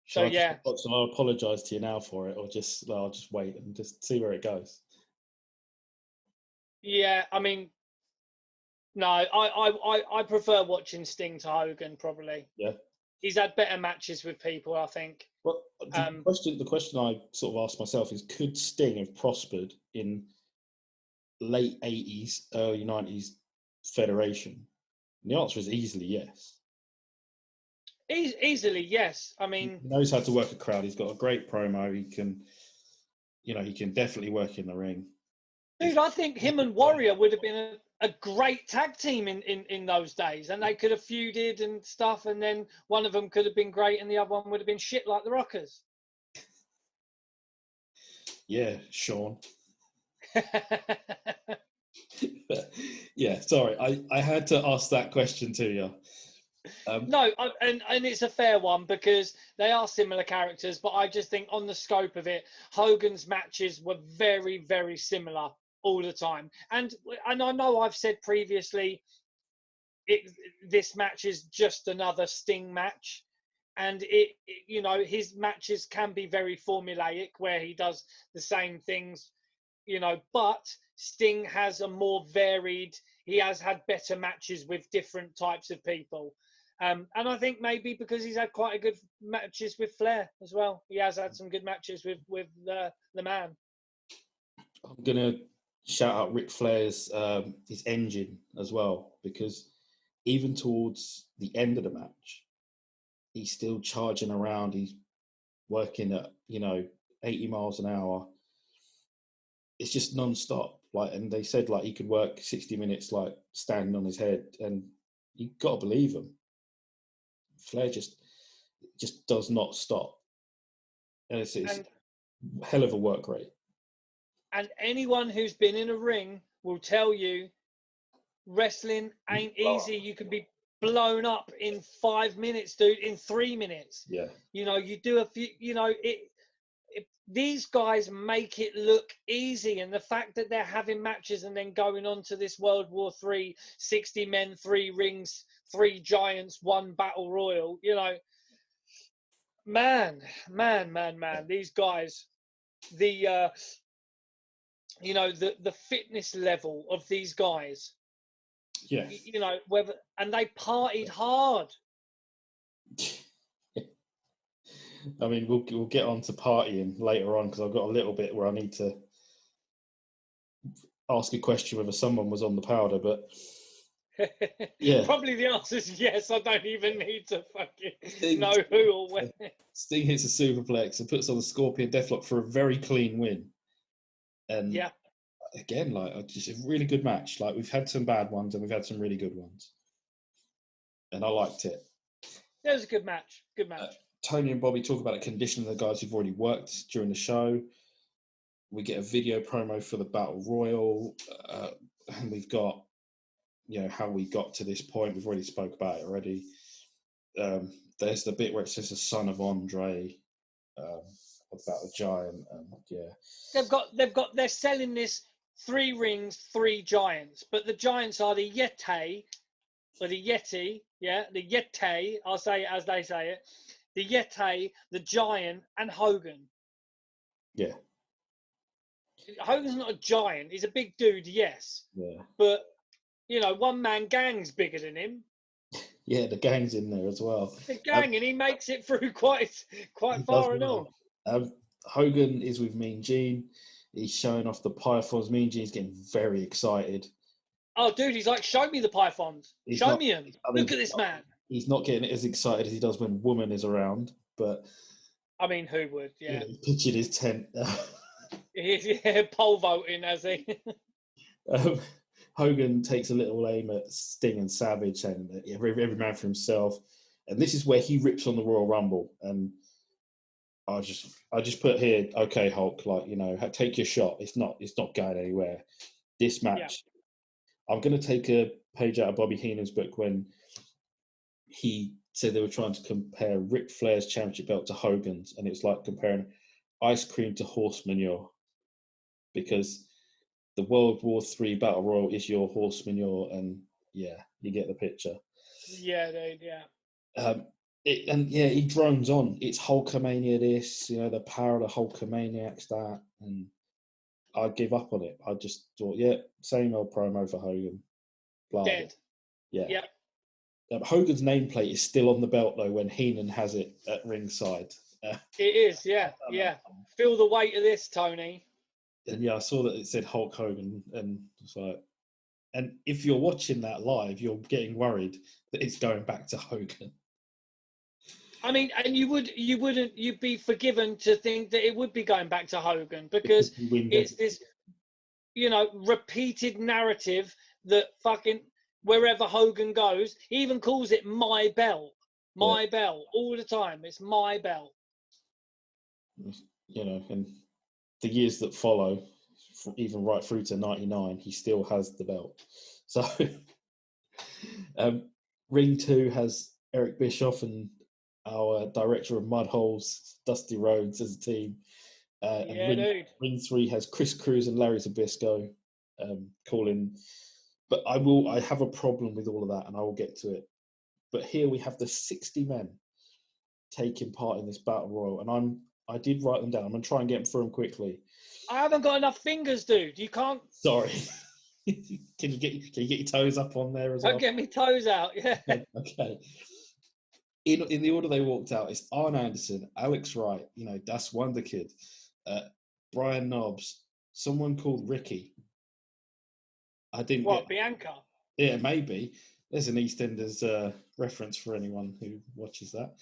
So yeah. I'll apologise to you now for it, or I'll just wait and just see where it goes. Yeah, I mean, no, I prefer watching Sting to Hogan, probably. Yeah. He's had better matches with people, I think. Well, the question I sort of asked myself is, could Sting have prospered in late 80s, early 90s Federation? And the answer is easily yes. Easily, yes. I mean, he knows how to work a crowd. He's got a great promo. He can definitely work in the ring. Dude, I think him and Warrior would have been a great tag team in those days, and they could have feuded and stuff, and then one of them could have been great and the other one would have been shit like the Rockers. Yeah, Sean. Yeah, sorry, I had to ask that question to you. No, and it's a fair one because they are similar characters, but I just think on the scope of it, Hogan's matches were very, very similar all the time. And I know I've said previously, this match is just another Sting match. And his matches can be very formulaic where he does the same things, but Sting has a more varied, he has had better matches with different types of people. And I think maybe because he's had quite a good matches with Flair as well. He has had some good matches with the man. I'm gonna shout out Ric Flair's his engine as well, because even towards the end of the match, he's still charging around. He's working at 80 miles an hour. It's just non-stop. And they said he could work 60 minutes standing on his head, and you got to believe him. Flair just does not stop, and it's a hell of a work rate. And anyone who's been in a ring will tell you, wrestling ain't easy. You can be blown up in 5 minutes, dude. In 3 minutes. Yeah. You do a few. These guys make it look easy, and the fact that they're having matches and then going on to this World War III, 60 men, 3 rings, 3 giants, 1 battle royal, man, these guys, the fitness level of these guys, yeah, and they partied hard. I mean, we'll get on to partying later on, because I've got a little bit where I need to ask a question whether someone was on the powder, but yeah. Probably the answer is yes. I don't even need to fucking know who or when. Sting hits a superplex and puts on the Scorpion Deathlock for a very clean win. And yeah, again, just a really good match. We've had some bad ones and we've had some really good ones, and I liked it. It was a good match. Good match. Tony and Bobby talk about the condition of the guys who've already worked during the show. We get a video promo for the Battle Royal, and we've got, how we got to this point. We've already spoke about it already. There's the bit where it says the son of Andre, about the giant, and yeah. They're selling this 3 rings, 3 giants, but the giants are the Yeti, or the Yeti, the Yeti, I'll say it as they say it, the Yeti, the Giant, and Hogan. Yeah. Hogan's not a giant. He's a big dude, yes. Yeah. But, one man gang's bigger than him. Yeah, the gang's in there as well. The gang, and he makes it through quite far and all. Hogan is with Mean Gene. He's showing off the pythons. Mean Gene's getting very excited. Oh, dude, he's like, show me the pythons. Show me him. Look at this man. He's not getting as excited as he does when Woman is around, but... I mean, who would, yeah. He pictured his tent. He's pole vaulting, has he? Hogan takes a little aim at Sting and Savage, and every man for himself. And this is where he rips on the Royal Rumble. And I just put here, okay, Hulk, like, you know, take your shot. It's not going anywhere. This match, I'm going to take a page out of Bobby Heenan's book when he said they were trying to compare Ric Flair's championship belt to Hogan's, and it's like comparing ice cream to horse manure, because the World War III Battle Royal is your horse manure, and yeah, you get the picture. Yeah, dude, yeah. He drones on. It's Hulkamania this, you know, the power of the Hulkamaniacs that, and I give up on it. I just thought, yeah, same old promo for Hogan. Blah, Dead. Blah. Yeah. Yep. Hogan's nameplate is still on the belt though when Heenan has it at ringside. It is, yeah, yeah. Feel the weight of this, Tony. And yeah, I saw that it said Hulk Hogan, and it's like, and if you're watching that live, you're getting worried that it's going back to Hogan. I mean, and you'd be forgiven to think that it would be going back to Hogan, because it's this, you know, repeated narrative that fucking wherever Hogan goes, he even calls it my belt, belt all the time. It's my belt. You know, and the years that follow, even right through to 99, he still has the belt. So, Ring 2 has Eric Bischoff and our director of Mud Holes, Dusty Rhodes, as a team. And Ring 3 has Chris Cruz and Larry Zbyszko calling. But I have a problem with all of that, and I will get to it. But here we have the 60 men taking part in this battle royal, and I did write them down. I'm gonna try and get them through them quickly. I haven't got enough fingers, dude. You can't. Sorry. Can you get your toes up on there as well? I'll get my toes out. Yeah. Okay. In the order they walked out, it's Arn Anderson, Alex Wright, you know, Das Wonder Kid, Brian Knobbs, someone called Ricky. I didn't get Bianca? Yeah, maybe. There's an EastEnders reference for anyone who watches that.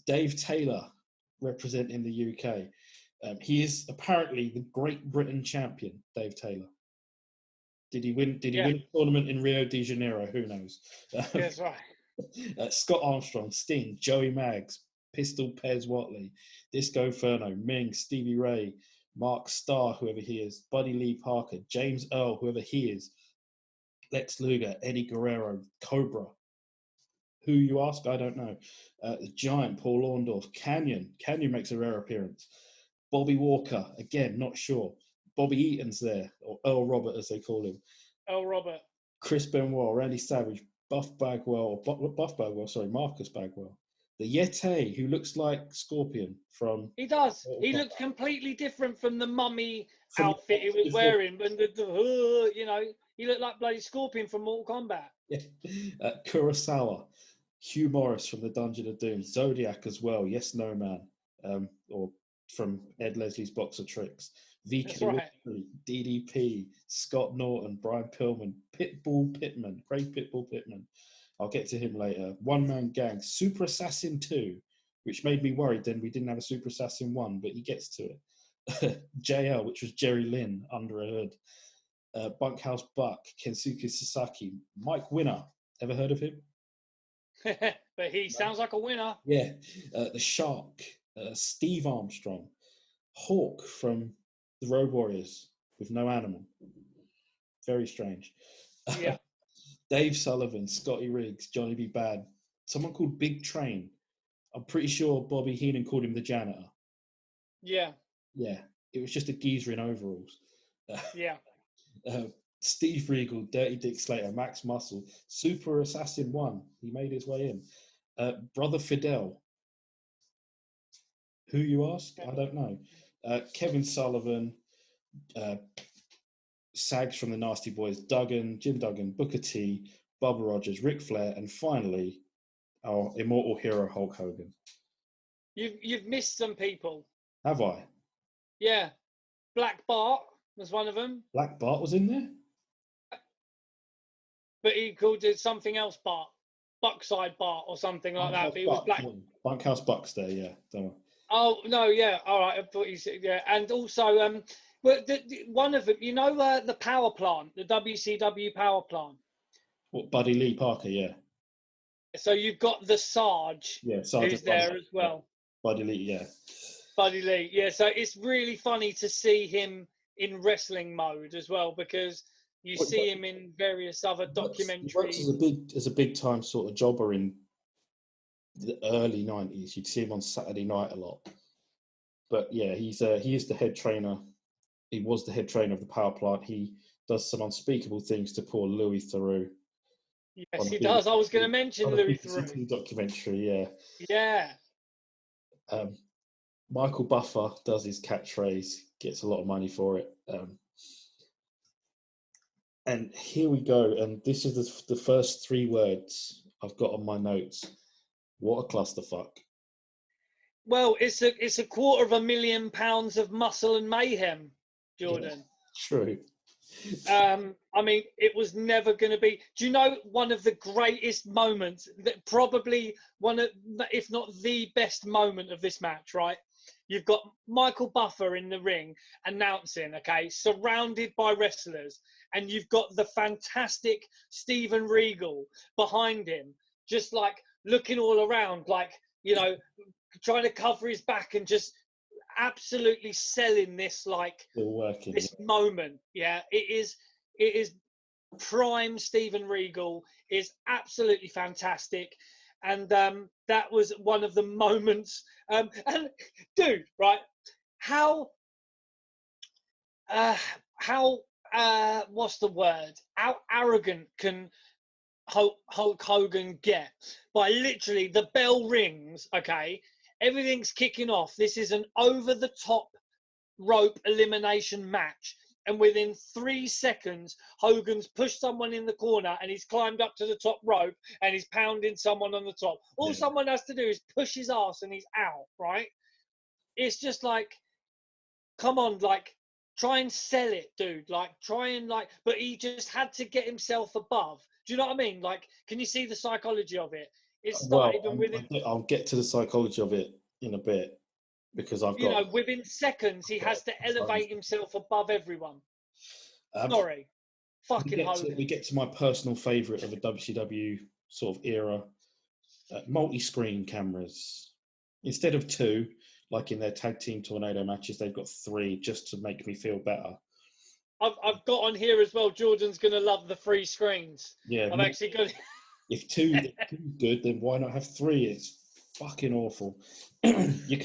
Dave Taylor, representing the UK. He is apparently the Great Britain champion, Dave Taylor. Did he win? Did he win a tournament in Rio de Janeiro? Who knows? That's right. Scott Armstrong, Sting, Joey Maggs, Pistol Pez Watley, Disco Inferno, Ming, Stevie Ray, Mark Starr, whoever he is, Buddy Lee Parker, James Earl, whoever he is, Lex Luger, Eddie Guerrero, Cobra. Who you ask? I don't know. The Giant, Paul Orndorff, Canyon. Canyon makes a rare appearance. Bobby Walker, again, not sure. Bobby Eaton's there, or Earl Robert as they call him. Earl Robert. Chris Benoit, Randy Savage, Marcus Bagwell. The Yeti, who looks like Scorpion from... He does. He looks completely different from the mummy outfit he was wearing. And you know, he looked like bloody Scorpion from Mortal Kombat. Yeah. Kurosawa, Hugh Morris from the Dungeon of Doom, Zodiac as well, Yes No Man, or from Ed Leslie's Box of Tricks, VK Whitley, DDP, Scott Norton, Brian Pillman, Pitbull Pittman, Craig Pitbull Pittman. I'll get to him later. One Man Gang, Super Assassin 2, which made me worried then we didn't have a Super Assassin 1, but he gets to it. JL, which was Jerry Lynn under a hood. Bunkhouse Buck, Kensuke Sasaki, Mike Winner. Ever heard of him? But he sounds like a winner. Yeah. The Shark, Steve Armstrong, Hawk from the Road Warriors with no animal. Very strange. Yeah. Dave Sullivan, Scotty Riggs, Johnny B. Bad, someone called Big Train. I'm pretty sure Bobby Heenan called him the janitor. Yeah. Yeah. It was just a geezer in overalls. Yeah. Steve Regal, Dirty Dick Slater, Max Muscle, Super Assassin 1. He made his way in. Brother Fidel. Who you ask? I don't know. Kevin Sullivan, Sags from the Nasty Boys, Duggan, Jim Duggan, Booker T, Bubba Rogers, Ric Flair, and finally, our immortal hero, Hulk Hogan. You've missed some people. Have I? Yeah. Black Bart was one of them. Black Bart was in there? But he called it something else Bart. Buckside Bart or something like that. But he was Black. Bunkhouse Buck's there, yeah. Don't worry. Oh, no, yeah. All right. I thought you said, yeah. And also, Well, one of them, you know, the power plant, the WCW power plant. What, Buddy Lee Parker? Yeah. So you've got the Sarge, Yeah, Sergeant who's there Buddy, as well. Buddy Lee, yeah. Buddy Lee, yeah. So it's really funny to see him in wrestling mode as well, because you see him in various other documentaries. He worked as a big time sort of jobber in the early 90s. You'd see him on Saturday night a lot. But yeah, he is the head trainer. He was the head trainer of the power plant. He does some unspeakable things to poor Louis Theroux. Yes, he does. I was going to mention Louis Theroux. Documentary, yeah. Yeah. Michael Buffer does his catchphrase, gets a lot of money for it. And here we go. And this is the first 3 words I've got on my notes. What a clusterfuck. Well, it's a £250,000 of muscle and mayhem, Jordan. Yeah, true. I mean, it was never going to be. Do you know one of the greatest moments, that probably one of, if not the best moment of this match, right? You've got Michael Buffer in the ring announcing, okay, surrounded by wrestlers, and you've got the fantastic Steven Regal behind him, just like looking all around, like, you know, trying to cover his back and just absolutely selling this, like, this moment. Yeah, it is prime Steven Regal, is absolutely fantastic. And that was one of the moments. And dude, right? How what's the word? How arrogant can Hulk Hogan get by literally the bell rings? Okay, everything's kicking off. This is an over-the-top rope elimination match. And within 3 seconds, Hogan's pushed someone in the corner and he's climbed up to the top rope and he's pounding someone on the top. All someone has to do is push his ass and he's out, right? It's just like, come on, like, try and sell it, dude. Like, try and, like, but he just had to get himself above. Do you know what I mean? Like, can you see the psychology of it? It started I'll get to the psychology of it in a bit. Because I've got, you know, within seconds, he has to elevate himself above everyone. Sorry. Fucking Hogan. We get to my personal favourite of the WCW sort of era. Multi-screen cameras. Instead of 2, like in their tag team tornado matches, they've got 3 just to make me feel better. I've got on here as well, Jordan's going to love the 3 screens. Yeah. I've actually got... If 2 is good, then why not have 3? It's fucking awful. You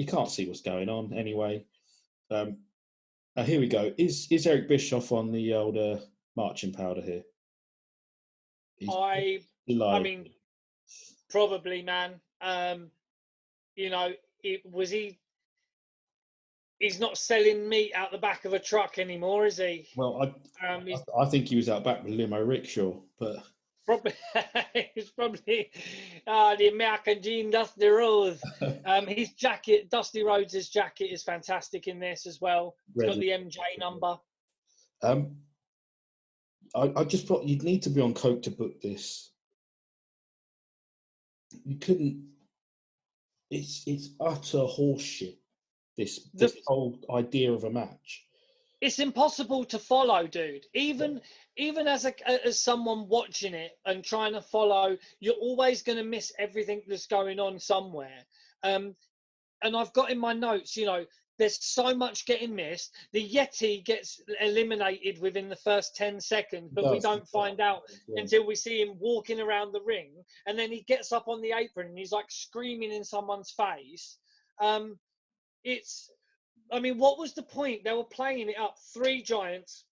can't see what's going on anyway. Here we go. Is Eric Bischoff on the old marching powder here? I mean, probably, man. You know, he's not selling meat out the back of a truck anymore, is he? Well, I think he was out back with limo rickshaw, but probably it's probably the American Gene Dusty Rhodes. His jacket, Dusty Rhodes' jacket, is fantastic in this as well. It's got the MJ number. I just thought you'd need to be on coke to book this. You couldn't. It's utter horseshit. This whole idea of a match. It's impossible to follow, dude. Even as someone watching it and trying to follow, you're always going to miss everything that's going on somewhere. And I've got in my notes, you know, there's so much getting missed. The Yeti gets eliminated within the first 10 seconds, but we don't find out until we see him walking around the ring. And then he gets up on the apron and he's like screaming in someone's face. I mean, what was the point? They were playing it up. 3 giants,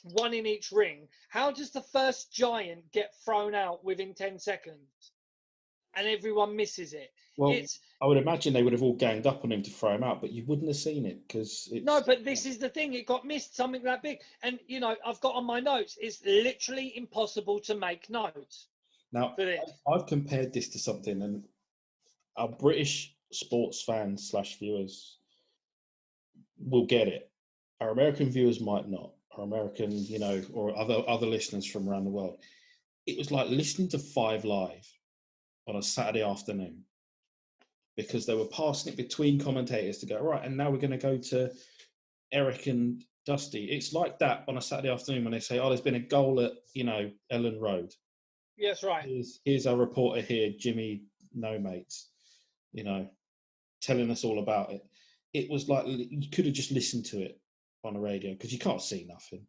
1 in each ring. How does the first giant get thrown out within 10 seconds? And everyone misses it. Well, I would imagine they would have all ganged up on him to throw him out, but you wouldn't have seen it because No, but this is the thing. It got missed, something that big. And, you know, I've got on my notes, it's literally impossible to make notes. Now, I've compared this to something, and our British sports fans / viewers will get it. Our American viewers might not. Our American, you know, or other listeners from around the world. It was like listening to 5 Live on a Saturday afternoon, because they were passing it between commentators to go, right, and now we're going to go to Eric and Dusty. It's like that on a Saturday afternoon when they say, "Oh, there's been a goal at Ellen Road." Yes, right. Here's our reporter here, Jimmy No Mates, telling us all about it. It was like you could have just listened to it on the radio because you can't see nothing.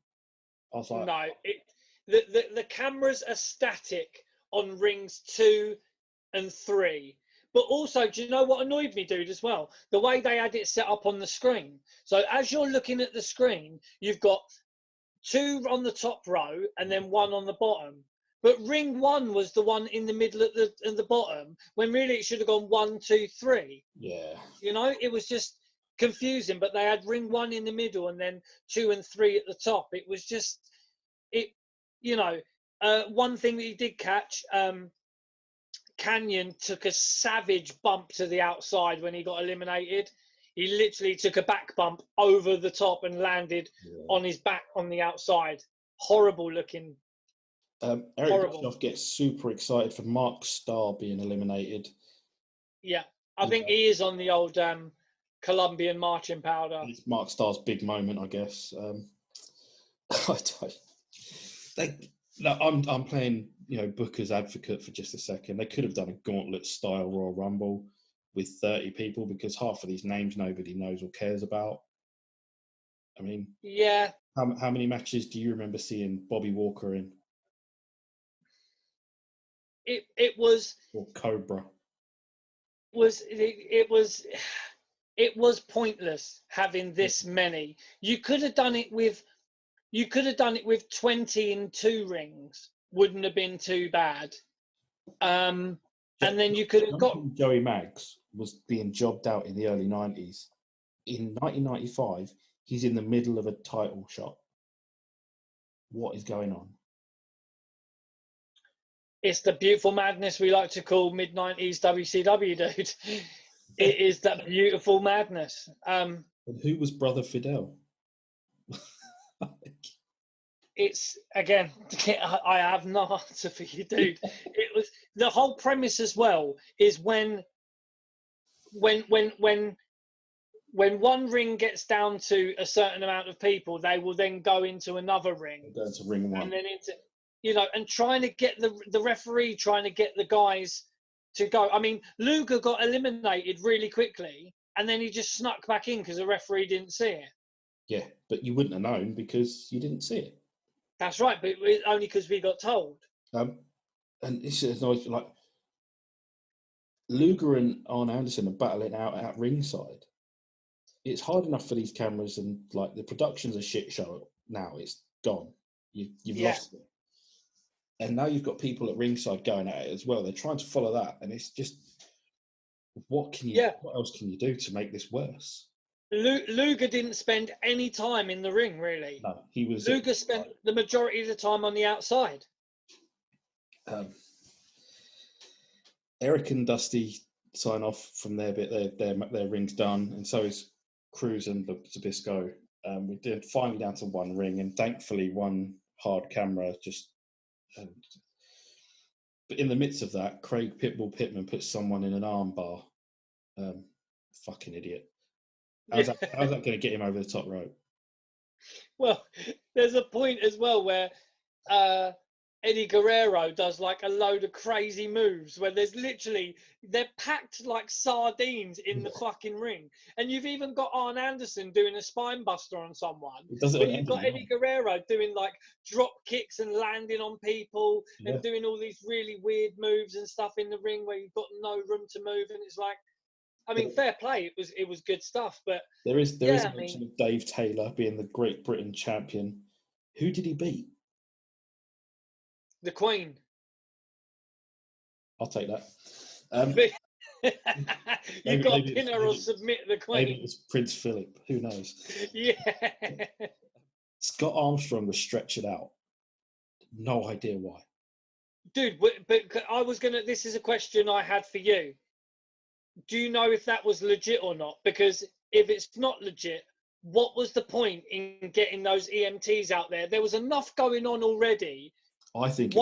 I was like, no, the cameras are static on rings 2 and 3. But also, do you know what annoyed me, dude, as well? The way they had it set up on the screen. So as you're looking at the screen, you've got 2 on the top row and then 1 on the bottom. But ring 1 was the one in the middle at the bottom, when really it should have gone 1, 2, 3. yeah. It was just confusing. But they had ring 1 in the middle and then 2 and 3 at the top. It was just one thing that he did catch. Canyon took a savage bump to the outside when he got eliminated. He literally took a back bump over the top and landed on his back on the outside. Horrible looking. Eric Bischoff gets super excited for Mark Starr being eliminated. Yeah, I think he is on the old Colombian marching powder. It's Mark Starr's big moment, I guess. I'm playing, Booker's advocate for just a second. They could have done a gauntlet style Royal Rumble with 30 people because half of these names nobody knows or cares about. I mean, yeah. How many matches do you remember seeing Bobby Walker in? It was. Or Cobra. It was pointless having this many. You could have done it with 20 in 2 rings. Wouldn't have been too bad. And then you could have got. Joey Maggs was being jobbed out in the early 90s. In 1995, he's in the middle of a title shot. What is going on? It's the beautiful madness we like to call mid-90s WCW, dude. It is that beautiful madness. And who was Brother Fidel? It's, again, I have no answer for you, dude. It was the whole premise as well is when one ring gets down to a certain amount of people, they will then go into another ring. Go to ring 1. And then and trying to get the referee, trying to get the guys to go. I mean, Luger got eliminated really quickly, and then he just snuck back in because the referee didn't see it. Yeah, but you wouldn't have known because you didn't see it. That's right, but only because we got told. And it's nice, like Luger and Arn Anderson are battling out at ringside. It's hard enough for these cameras, and like the production's a shit show now. It's gone. You've lost it. And now you've got people at ringside going at it as well. They're trying to follow that, and it's just what else can you do to make this worse? Luger didn't spend any time in the ring, really. No, he was. Luger spent the majority of the time on the outside. Eric and Dusty sign off from their bit. Their ring's done, and so is Cruz and Zbyszko. We did finally down to 1 ring, and thankfully one hard camera just. But in the midst of that, Craig Pitbull Pittman puts someone in an arm bar. Fucking idiot. How's that going to get him over the top rope? Well, there's a point as well where Eddie Guerrero does like a load of crazy moves where they're packed like sardines in the fucking ring. And you've even got Arn Anderson doing a spine buster on someone. But you've got Eddie Guerrero doing like drop kicks and landing on people and doing all these really weird moves and stuff in the ring where you've got no room to move. And it's like, I mean, fair play. It was good stuff. But there is a mention of Dave Taylor being the Great Britain champion. Who did he beat? The Queen. I'll take that. You've got to pin her or submit the Queen. Maybe it was Prince Philip. Who knows? Yeah. Scott Armstrong was stretched out. No idea why. Dude, but I was going to... This is a question I had for you. Do you know if that was legit or not? Because if it's not legit, what was the point in getting those EMTs out there? There was enough going on already. I think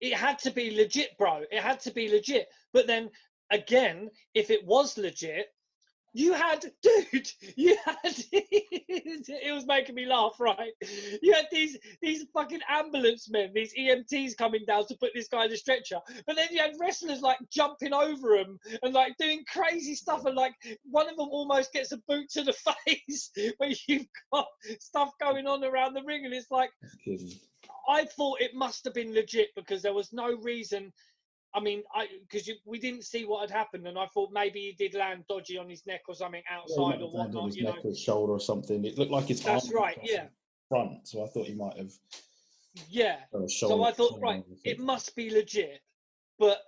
it had to be legit, bro. It had to be legit. But then again, if it was legit, You had, dude, you had, it was making me laugh, right? You had these fucking ambulance men, these EMTs coming down to put this guy in a stretcher. But then you had wrestlers like jumping over him and like doing crazy stuff. And like one of them almost gets a boot to the face where you've got stuff going on around the ring. And it's like, I thought it must have been legit because there was no reason. I mean, because we didn't see what had happened, and I thought maybe he did land dodgy on his neck or something outside or whatnot. On his neck or his shoulder or something. It looked like his arm. That's right. Yeah. Front, so I thought he might have. Yeah. So I thought, right, it must be legit. But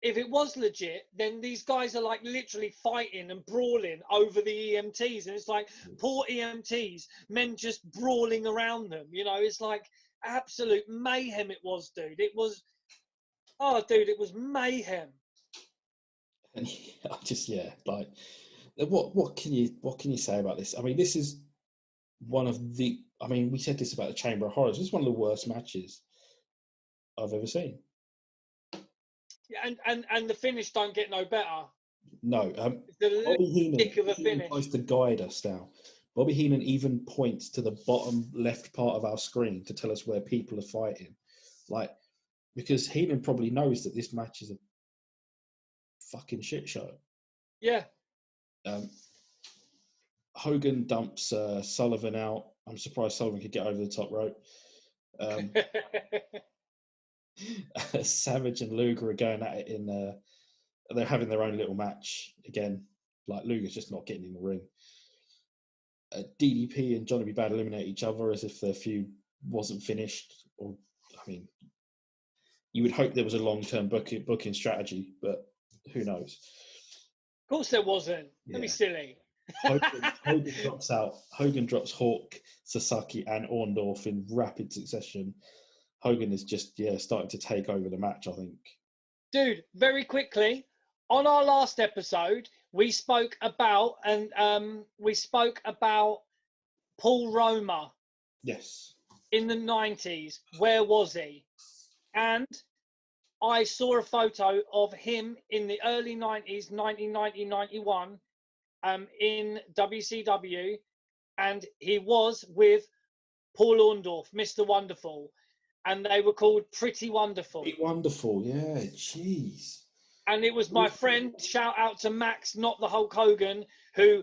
if it was legit, then these guys are like literally fighting and brawling over the EMTs, and it's like poor EMTs, men just brawling around them. You know, it's like absolute mayhem. It was, dude. It was. Oh, dude, it was mayhem. And I just, like, what can you say about this? I mean, this is one of the. I mean, we said this about the Chamber of Horrors. This is one of the worst matches I've ever seen. Yeah, and the finish don't get no better. No, Bobby Heenan tries to guide us now. Bobby Heenan even points to the bottom left part of our screen to tell us where people are fighting, like. Because Heenan probably knows that this match is a fucking shit show. Yeah. Hogan dumps Sullivan out. I'm surprised Sullivan could get over the top rope. Savage and Luger are going at it they're having their own little match again. Like Luger's just not getting in the ring. DDP and Johnny B. Bad eliminate each other as if their feud wasn't finished. Or, I mean, you would hope there was a long-term booking strategy, but who knows? Of course there wasn't. Don't be silly. Hogan drops out. Hogan drops Hawk, Sasaki, and Orndorff in rapid succession. Hogan is just starting to take over the match, I think. Dude, very quickly, on our last episode, we spoke about Paul Roma. Yes. In the 90s, where was he? And I saw a photo of him in the early 90s, 1990, 91, in WCW, and he was with Paul Orndorff, Mr. Wonderful, and they were called Pretty Wonderful. Pretty Wonderful, yeah, jeez. And it was my friend, shout out to Max, not the Hulk Hogan, who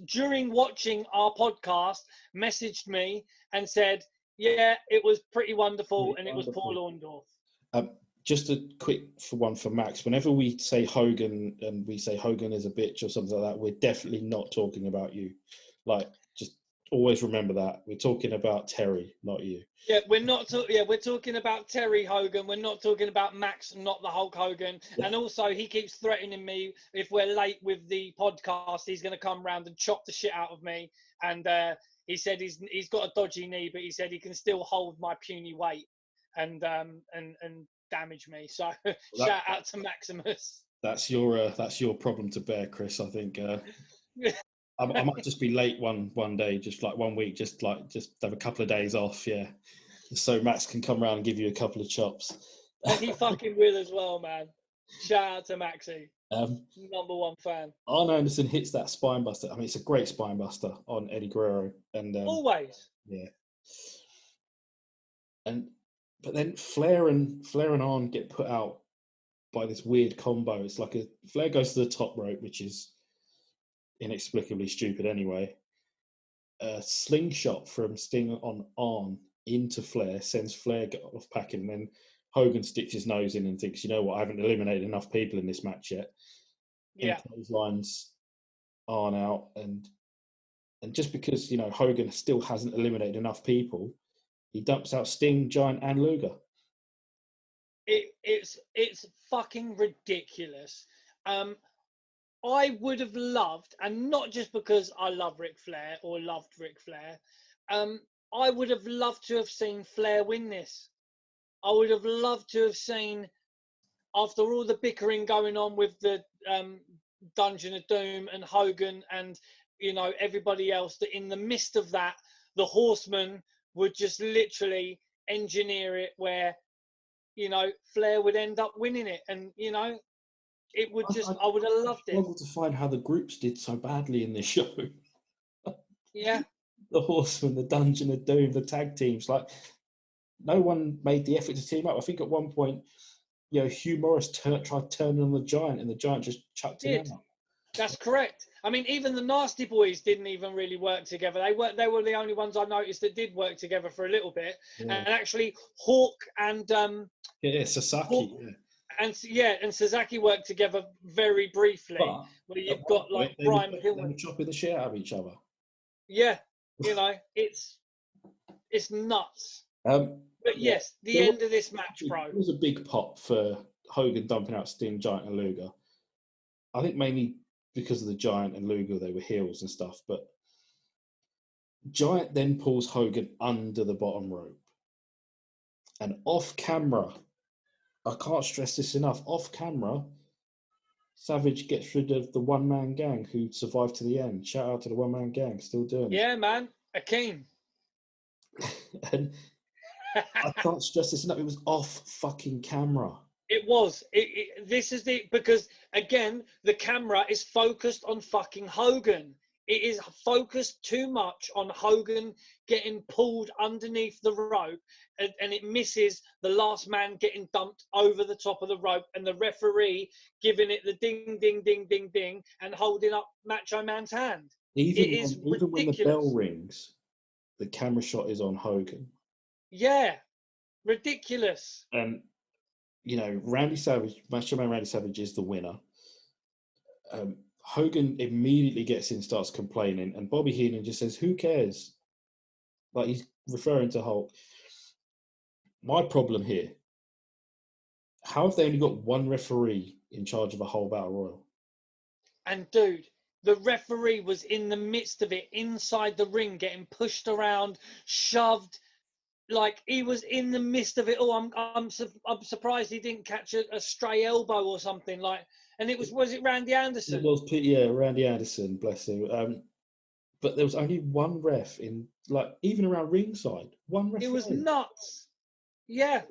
during watching our podcast, messaged me and said, yeah, it was Pretty Wonderful, and it was Paul Orndorff. Just a quick one for Max. Whenever we say Hogan and we say Hogan is a bitch or something like that, we're definitely not talking about you. Like, just always remember that. We're talking about Terry, not you. Yeah, we're talking about Terry Hogan. We're not talking about Max, not the Hulk Hogan. Yeah. And also, he keeps threatening me if we're late with the podcast, he's going to come round and chop the shit out of me. And he said he's got a dodgy knee, but he said he can still hold my puny weight and damage me. So shout out to Maximus. That's your problem to bear, Chris. I think I might just be late one day, just like 1 week, just have a couple of days off, so Max can come around and give you a couple of chops. And he fucking will as well, man. Shout out to Maxie. Number one fan. Arn Anderson hits that spine buster. I mean, it's a great spine buster on Eddie Guerrero, and always. Yeah. But then Flair and Arn get put out by this weird combo. It's like Flair goes to the top rope, which is inexplicably stupid anyway. A slingshot from Sting on Arn into Flair sends Flair off packing, and then Hogan sticks his nose in and thinks, you know what, I haven't eliminated enough people in this match yet. Yeah. And clotheslines Arn out, and just because Hogan still hasn't eliminated enough people, he dumps out Sting, Giant, and Luger. It's fucking ridiculous. I would have loved, and not just because I love Ric Flair or loved Ric Flair, I would have loved to have seen Flair win this. I would have loved to have seen, after all the bickering going on with the Dungeon of Doom and Hogan and everybody else, that in the midst of that, the Horsemen would just literally engineer it where Flair would end up winning it, and It would I would have loved I it. struggle to find how the groups did so badly in this show. Yeah. The Horsemen, the Dungeon of Doom, the tag teams, like no one made the effort to team up. I think at one point, Hugh Morris tried turning on the Giant, and the Giant just chucked him out. That's correct. I mean, even the Nasty Boys didn't even really work together. They were the only ones I noticed that did work together for a little bit. Yeah. And actually, Hawk and Sasaki. Hawk, and Sasaki worked together very briefly. But where you've got like Brian Pillman. They were chopping the shit out of each other. Yeah, it's nuts. But yes, the end of this match, bro. It was a big pop for Hogan dumping out Sting, Giant, and Luger. I think mainly because of the Giant and Luger, they were heels and stuff. But Giant then pulls Hogan under the bottom rope. And off camera, I can't stress this enough, off camera, Savage gets rid of the one-man gang who survived to the end. Shout out to the one-man gang, still doing it. Yeah, man, Akeem. And I can't stress this enough, it was off fucking camera. It was. This is because again, the camera is focused on fucking Hogan. It is focused too much on Hogan getting pulled underneath the rope, and it misses the last man getting dumped over the top of the rope, and the referee giving it the ding, ding, ding, ding, ding, and holding up Macho Man's hand. Even when the bell rings, the camera shot is on Hogan. Yeah, ridiculous. And Randy Savage, Macho Man Randy Savage is the winner. Hogan immediately gets in, starts complaining, and Bobby Heenan just says, "Who cares?" Like he's referring to Hulk. My problem here: how have they only got one referee in charge of a whole battle royal? And dude, the referee was in the midst of it, inside the ring, getting pushed around, shoved. Like he was in the midst of it all. I'm surprised he didn't catch a stray elbow or something like. And it was it Randy Anderson? It was Randy Anderson, bless him. But there was only one ref in, like, even around ringside. One referee. It was nuts. Yeah.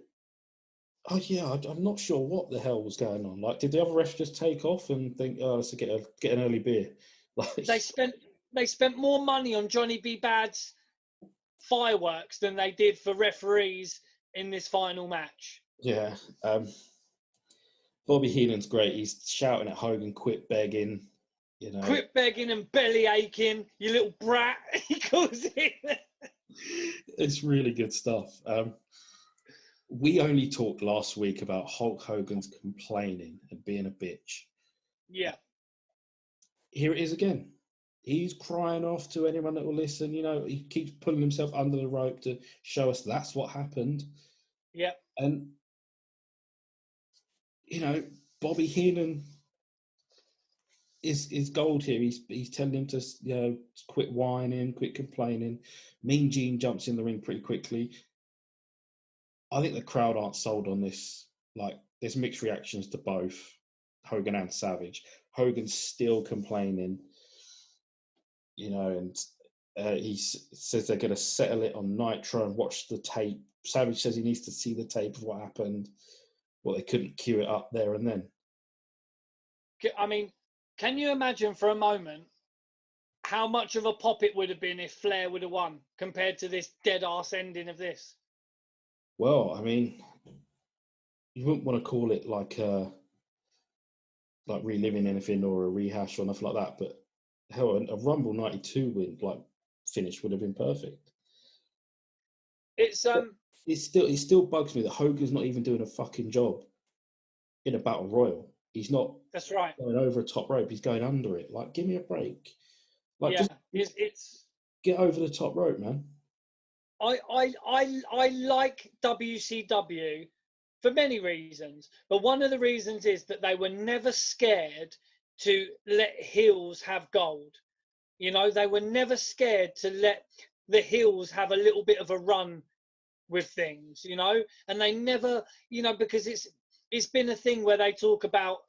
Oh yeah, I'm not sure what the hell was going on. Like, did the other refs just take off and think, "Oh, let's get an early beer"? Like, they spent more money on Johnny B. Bad's fireworks than they did for referees in this final match. Yeah. Bobby Heenan's great. He's shouting at Hogan, "Quit begging." Quit begging and belly aching, you little brat. He calls it. It's really good stuff. We only talked last week about Hulk Hogan's complaining and being a bitch. Yeah. Here it is again. He's crying off to anyone that will listen. He keeps pulling himself under the rope to show us that's what happened. Yeah. And, Bobby Heenan is gold here. He's telling him to quit whining, quit complaining. Mean Gene jumps in the ring pretty quickly. I think the crowd aren't sold on this. Like, there's mixed reactions to both Hogan and Savage. Hogan's still complaining, and he says they're going to settle it on Nitro and watch the tape. Savage says he needs to see the tape of what happened. Well, they couldn't cue it up there and then. I mean, can you imagine for a moment how much of a pop it would have been if Flair would have won compared to this dead-ass ending of this? Well, I mean, you wouldn't want to call it like reliving anything or a rehash or nothing like that, but hell, a Rumble 92 win, like, finish would have been perfect. It still bugs me that Hogan's not even doing a fucking job in a battle royal. He's not. That's right. Going over a top rope. He's going under it. Like, give me a break. Like, yeah, just it's get over the top rope, man. I like WCW for many reasons, but one of the reasons is that they were never scared to let heels have gold. They were never scared to let the heels have a little bit of a run with things, and they never, because it's been a thing where they talk about,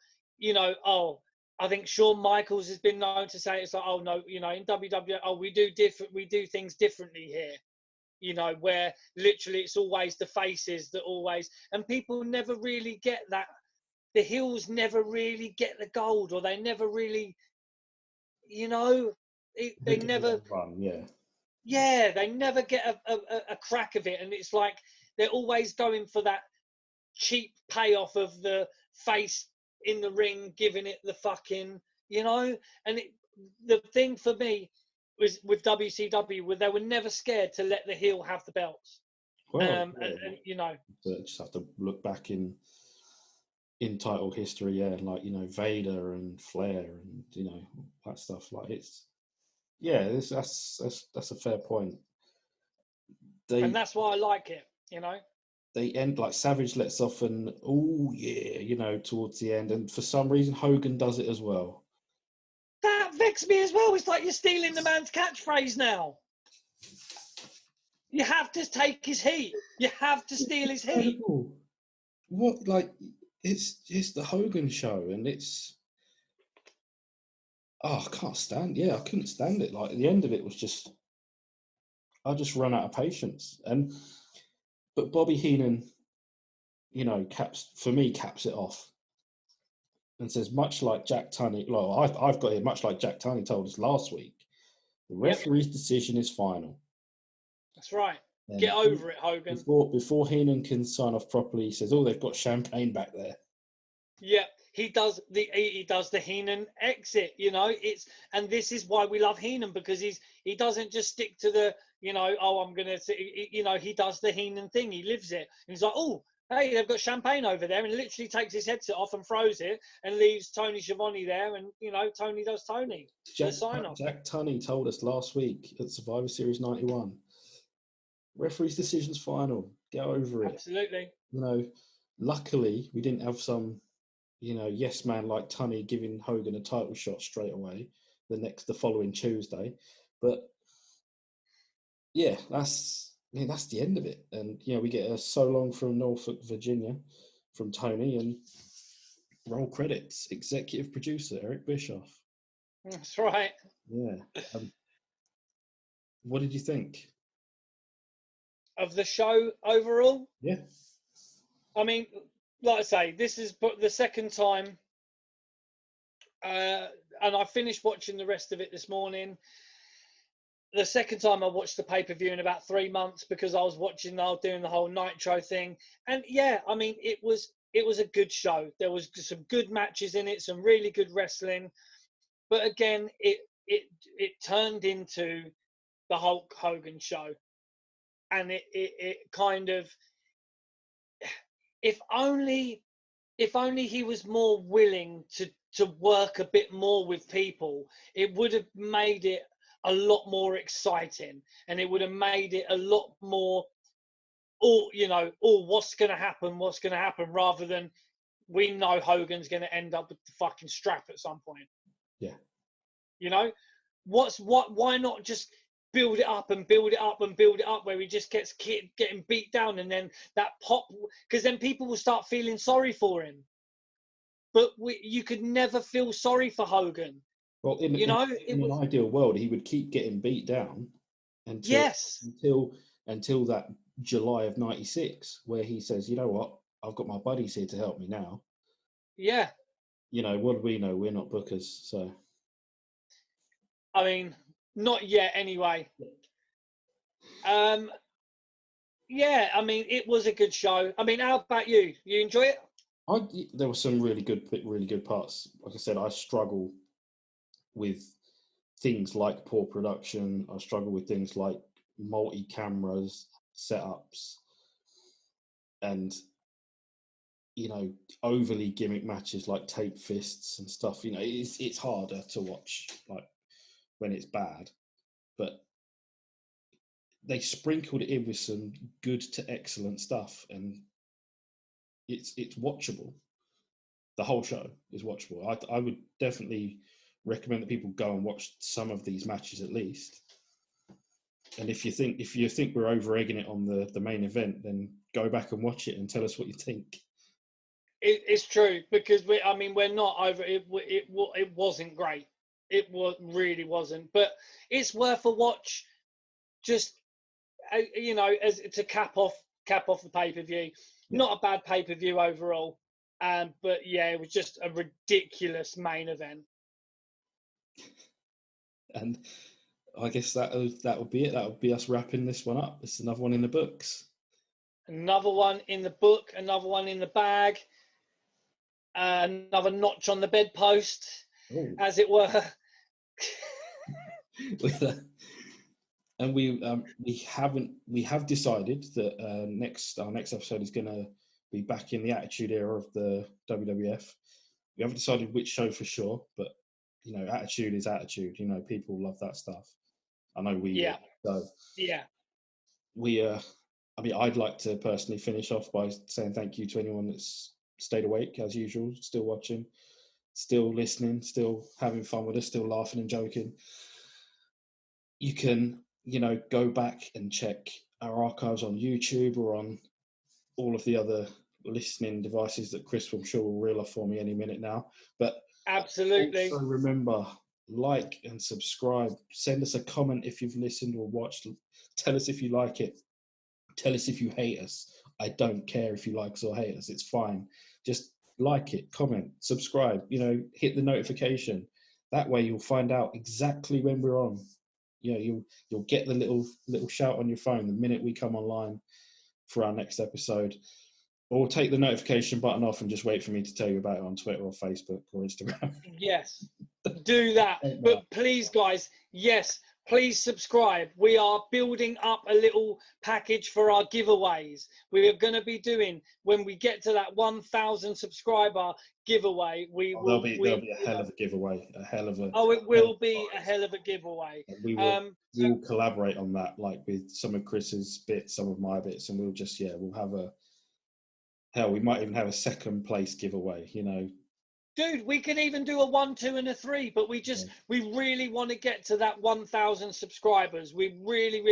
I think Shawn Michaels has been known to say, it's like, oh no, in WWE, we do things differently here, where literally it's always the faces that always, and people never really get that. the heels never really get the gold, or they never really, you know, they never run. Yeah. Yeah, they never get a crack of it, and it's like they're always going for that cheap payoff of the face in the ring, giving it the fucking, And the thing for me was with WCW, where they were never scared to let the heel have the belts. Well, Just have to look back in title history, like Vader and Flair and that stuff. Like that's a fair point. And that's why I like it, They end like Savage lets off and towards the end, and for some reason Hogan does it as well. That vexed me as well. It's like you're stealing the man's catchphrase now. You have to take his heat. You have to steal his heat. What, like, it's the Hogan show, and it's I can't stand. Yeah, I couldn't stand it. Like, the end of it was just, I just run out of patience. But Bobby Heenan, caps it off and says, much like Jack Tunney. Well, I've got here, much like Jack Tunney told us last week, the referee's decision is final. That's right. And get over it, Hogan. Before Heenan can sign off properly, he says, "Oh, they've got champagne back there." Yeah, he does the Heenan exit. And this is why we love Heenan, because he doesn't just stick to the I'm gonna he does the Heenan thing. He lives it, and he's like, oh, hey, they've got champagne over there, and literally takes his headset off and throws it and leaves Tony Schiavone there, and Tony does Tony. Jack Tunney told us last week at Survivor Series 91. Referee's decision's final. Get over it. Absolutely. Luckily we didn't have some, yes man like Tunney giving Hogan a title shot straight away the following Tuesday. But yeah, that's the end of it. And we get a so long from Norfolk, Virginia, from Tony, and roll credits. Executive producer Eric Bischoff. That's right. Yeah. What did you think of the show overall? Yeah. I mean, like I say, this is the second time, and I finished watching the rest of it this morning. The second time I watched the pay-per-view in about 3 months, because I was doing the whole Nitro thing. And yeah, I mean, it was a good show. There was some good matches in it, some really good wrestling. But again, it turned into the Hulk Hogan show. And it kind of, if only he was more willing to work a bit more with people, it would have made it a lot more exciting, and it would have made it a lot more, what's going to happen, rather than we know Hogan's going to end up with the fucking strap at some point. Yeah. Why not just build it up and build it up and build it up, where he just gets getting beat down, and then that pop, because then people will start feeling sorry for him. But you could never feel sorry for Hogan. Well, in an ideal world, he would keep getting beat down until that July of '96, where he says, "You know what? I've got my buddies here to help me now." Yeah. What do we know? We're not bookers, so. I mean, not yet, anyway. Yeah, I mean, it was a good show. I mean, how about you? You enjoy it? There were some really good parts. Like I said, I struggle with things like poor production. I struggle with things like multi-cameras, setups, and overly gimmick matches like tape fists and stuff. It's harder to watch, like, when it's bad. But they sprinkled it in with some good to excellent stuff, and it's watchable. The whole show is watchable. I would definitely recommend that people go and watch some of these matches at least. And if you think we're over egging it on the main event, then go back and watch it and tell us what you think. It's true, because we're not over it. It wasn't great. It really wasn't. But it's worth a watch. Just as to cap off the pay-per-view. Yeah. Not a bad pay-per-view overall. But yeah, it was just a ridiculous main event. And I guess that would be it. That would be us wrapping this one up. It's another one in the books. Another one in the book, another one in the bag, another notch on the bedpost, as it were. And we have decided that our next episode is going to be back in the Attitude Era of the WWF. We haven't decided which show for sure, but Attitude is Attitude. People love that stuff. I know we yeah. do. So yeah. We I'd like to personally finish off by saying thank you to anyone that's stayed awake as usual, still watching, still listening, still having fun with us, still laughing and joking. You can, go back and check our archives on YouTube or on all of the other listening devices that Chris, I'm sure, will reel off for me any minute now. But absolutely. Also remember, like and subscribe. Send us a comment if you've listened or watched. Tell us if you like it. Tell us if you hate us. I don't care if you like us or hate us. It's fine. Just like it, comment, subscribe, hit the notification. That way you'll find out exactly when we're on. You'll get the little shout on your phone the minute we come online for our next episode. Or take the notification button off and just wait for me to tell you about it on Twitter or Facebook or Instagram. Yes, do that. But please, guys, yes, please subscribe. We are building up a little package for our giveaways. We are going to be doing, when we get to that 1,000 subscriber giveaway, there'll be a hell of a giveaway. It will be a hell of a giveaway. We'll collaborate on that, like with some of Chris's bits, some of my bits, and we'll have we might even have a second place giveaway, Dude, we can even do a 1, 2, and a 3, but we really want to get to that 1,000 subscribers. We really,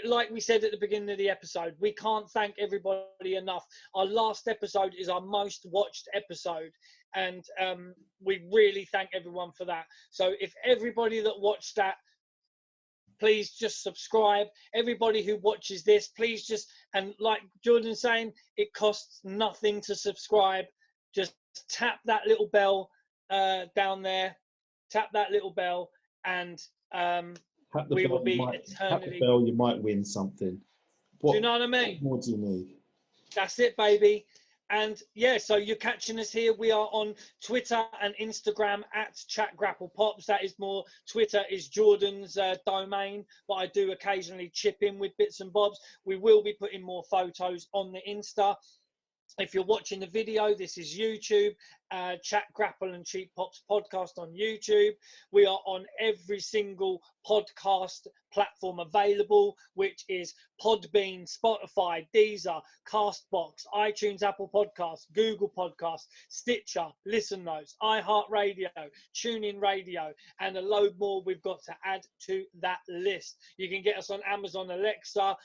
like we said at the beginning of the episode, we can't thank everybody enough. Our last episode is our most watched episode, and we really thank everyone for that. So if everybody that watched that, please just subscribe. Everybody who watches this, please and like Jordan's saying, it costs nothing to subscribe. Just tap that little bell down there. Tap that little bell, and we will be eternally. Tap the bell, you might win something. Do you know what I mean? What more do you need? That's it, baby. And yeah, so you're catching us here. We are on Twitter and Instagram at @ChatGrapplePops. That is more, Twitter is Jordan's domain, but I do occasionally chip in with bits and bobs. We will be putting more photos on the Insta. If you're watching the video, this is YouTube, Chat, Grapple and Cheap Pops podcast on YouTube. We are on every single podcast platform available, which is Podbean, Spotify, Deezer, Castbox, iTunes, Apple Podcasts, Google Podcasts, Stitcher, Listen Notes, iHeartRadio, TuneIn Radio, and a load more we've got to add to that list. You can get us on Amazon Alexa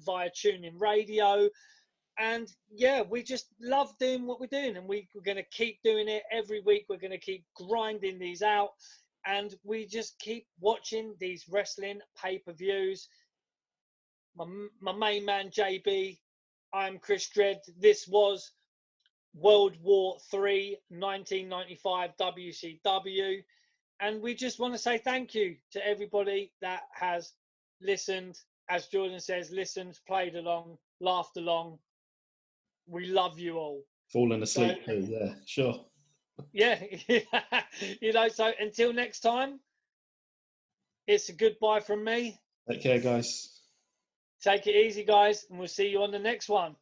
via TuneIn Radio. And yeah, we just love doing what we're doing, and we're going to keep doing it every week. We're going to keep grinding these out, and we just keep watching these wrestling pay-per-views. My main man, JB, I'm Chris Dredd. This was World War III, 1995 WCW. And we just want to say thank you to everybody that has listened, as Jordan says, listened, played along, laughed along. We love you all. Falling asleep too, yeah, sure. Yeah, so until next time, it's a goodbye from me. Take care, guys. Take it easy, guys, and we'll see you on the next one.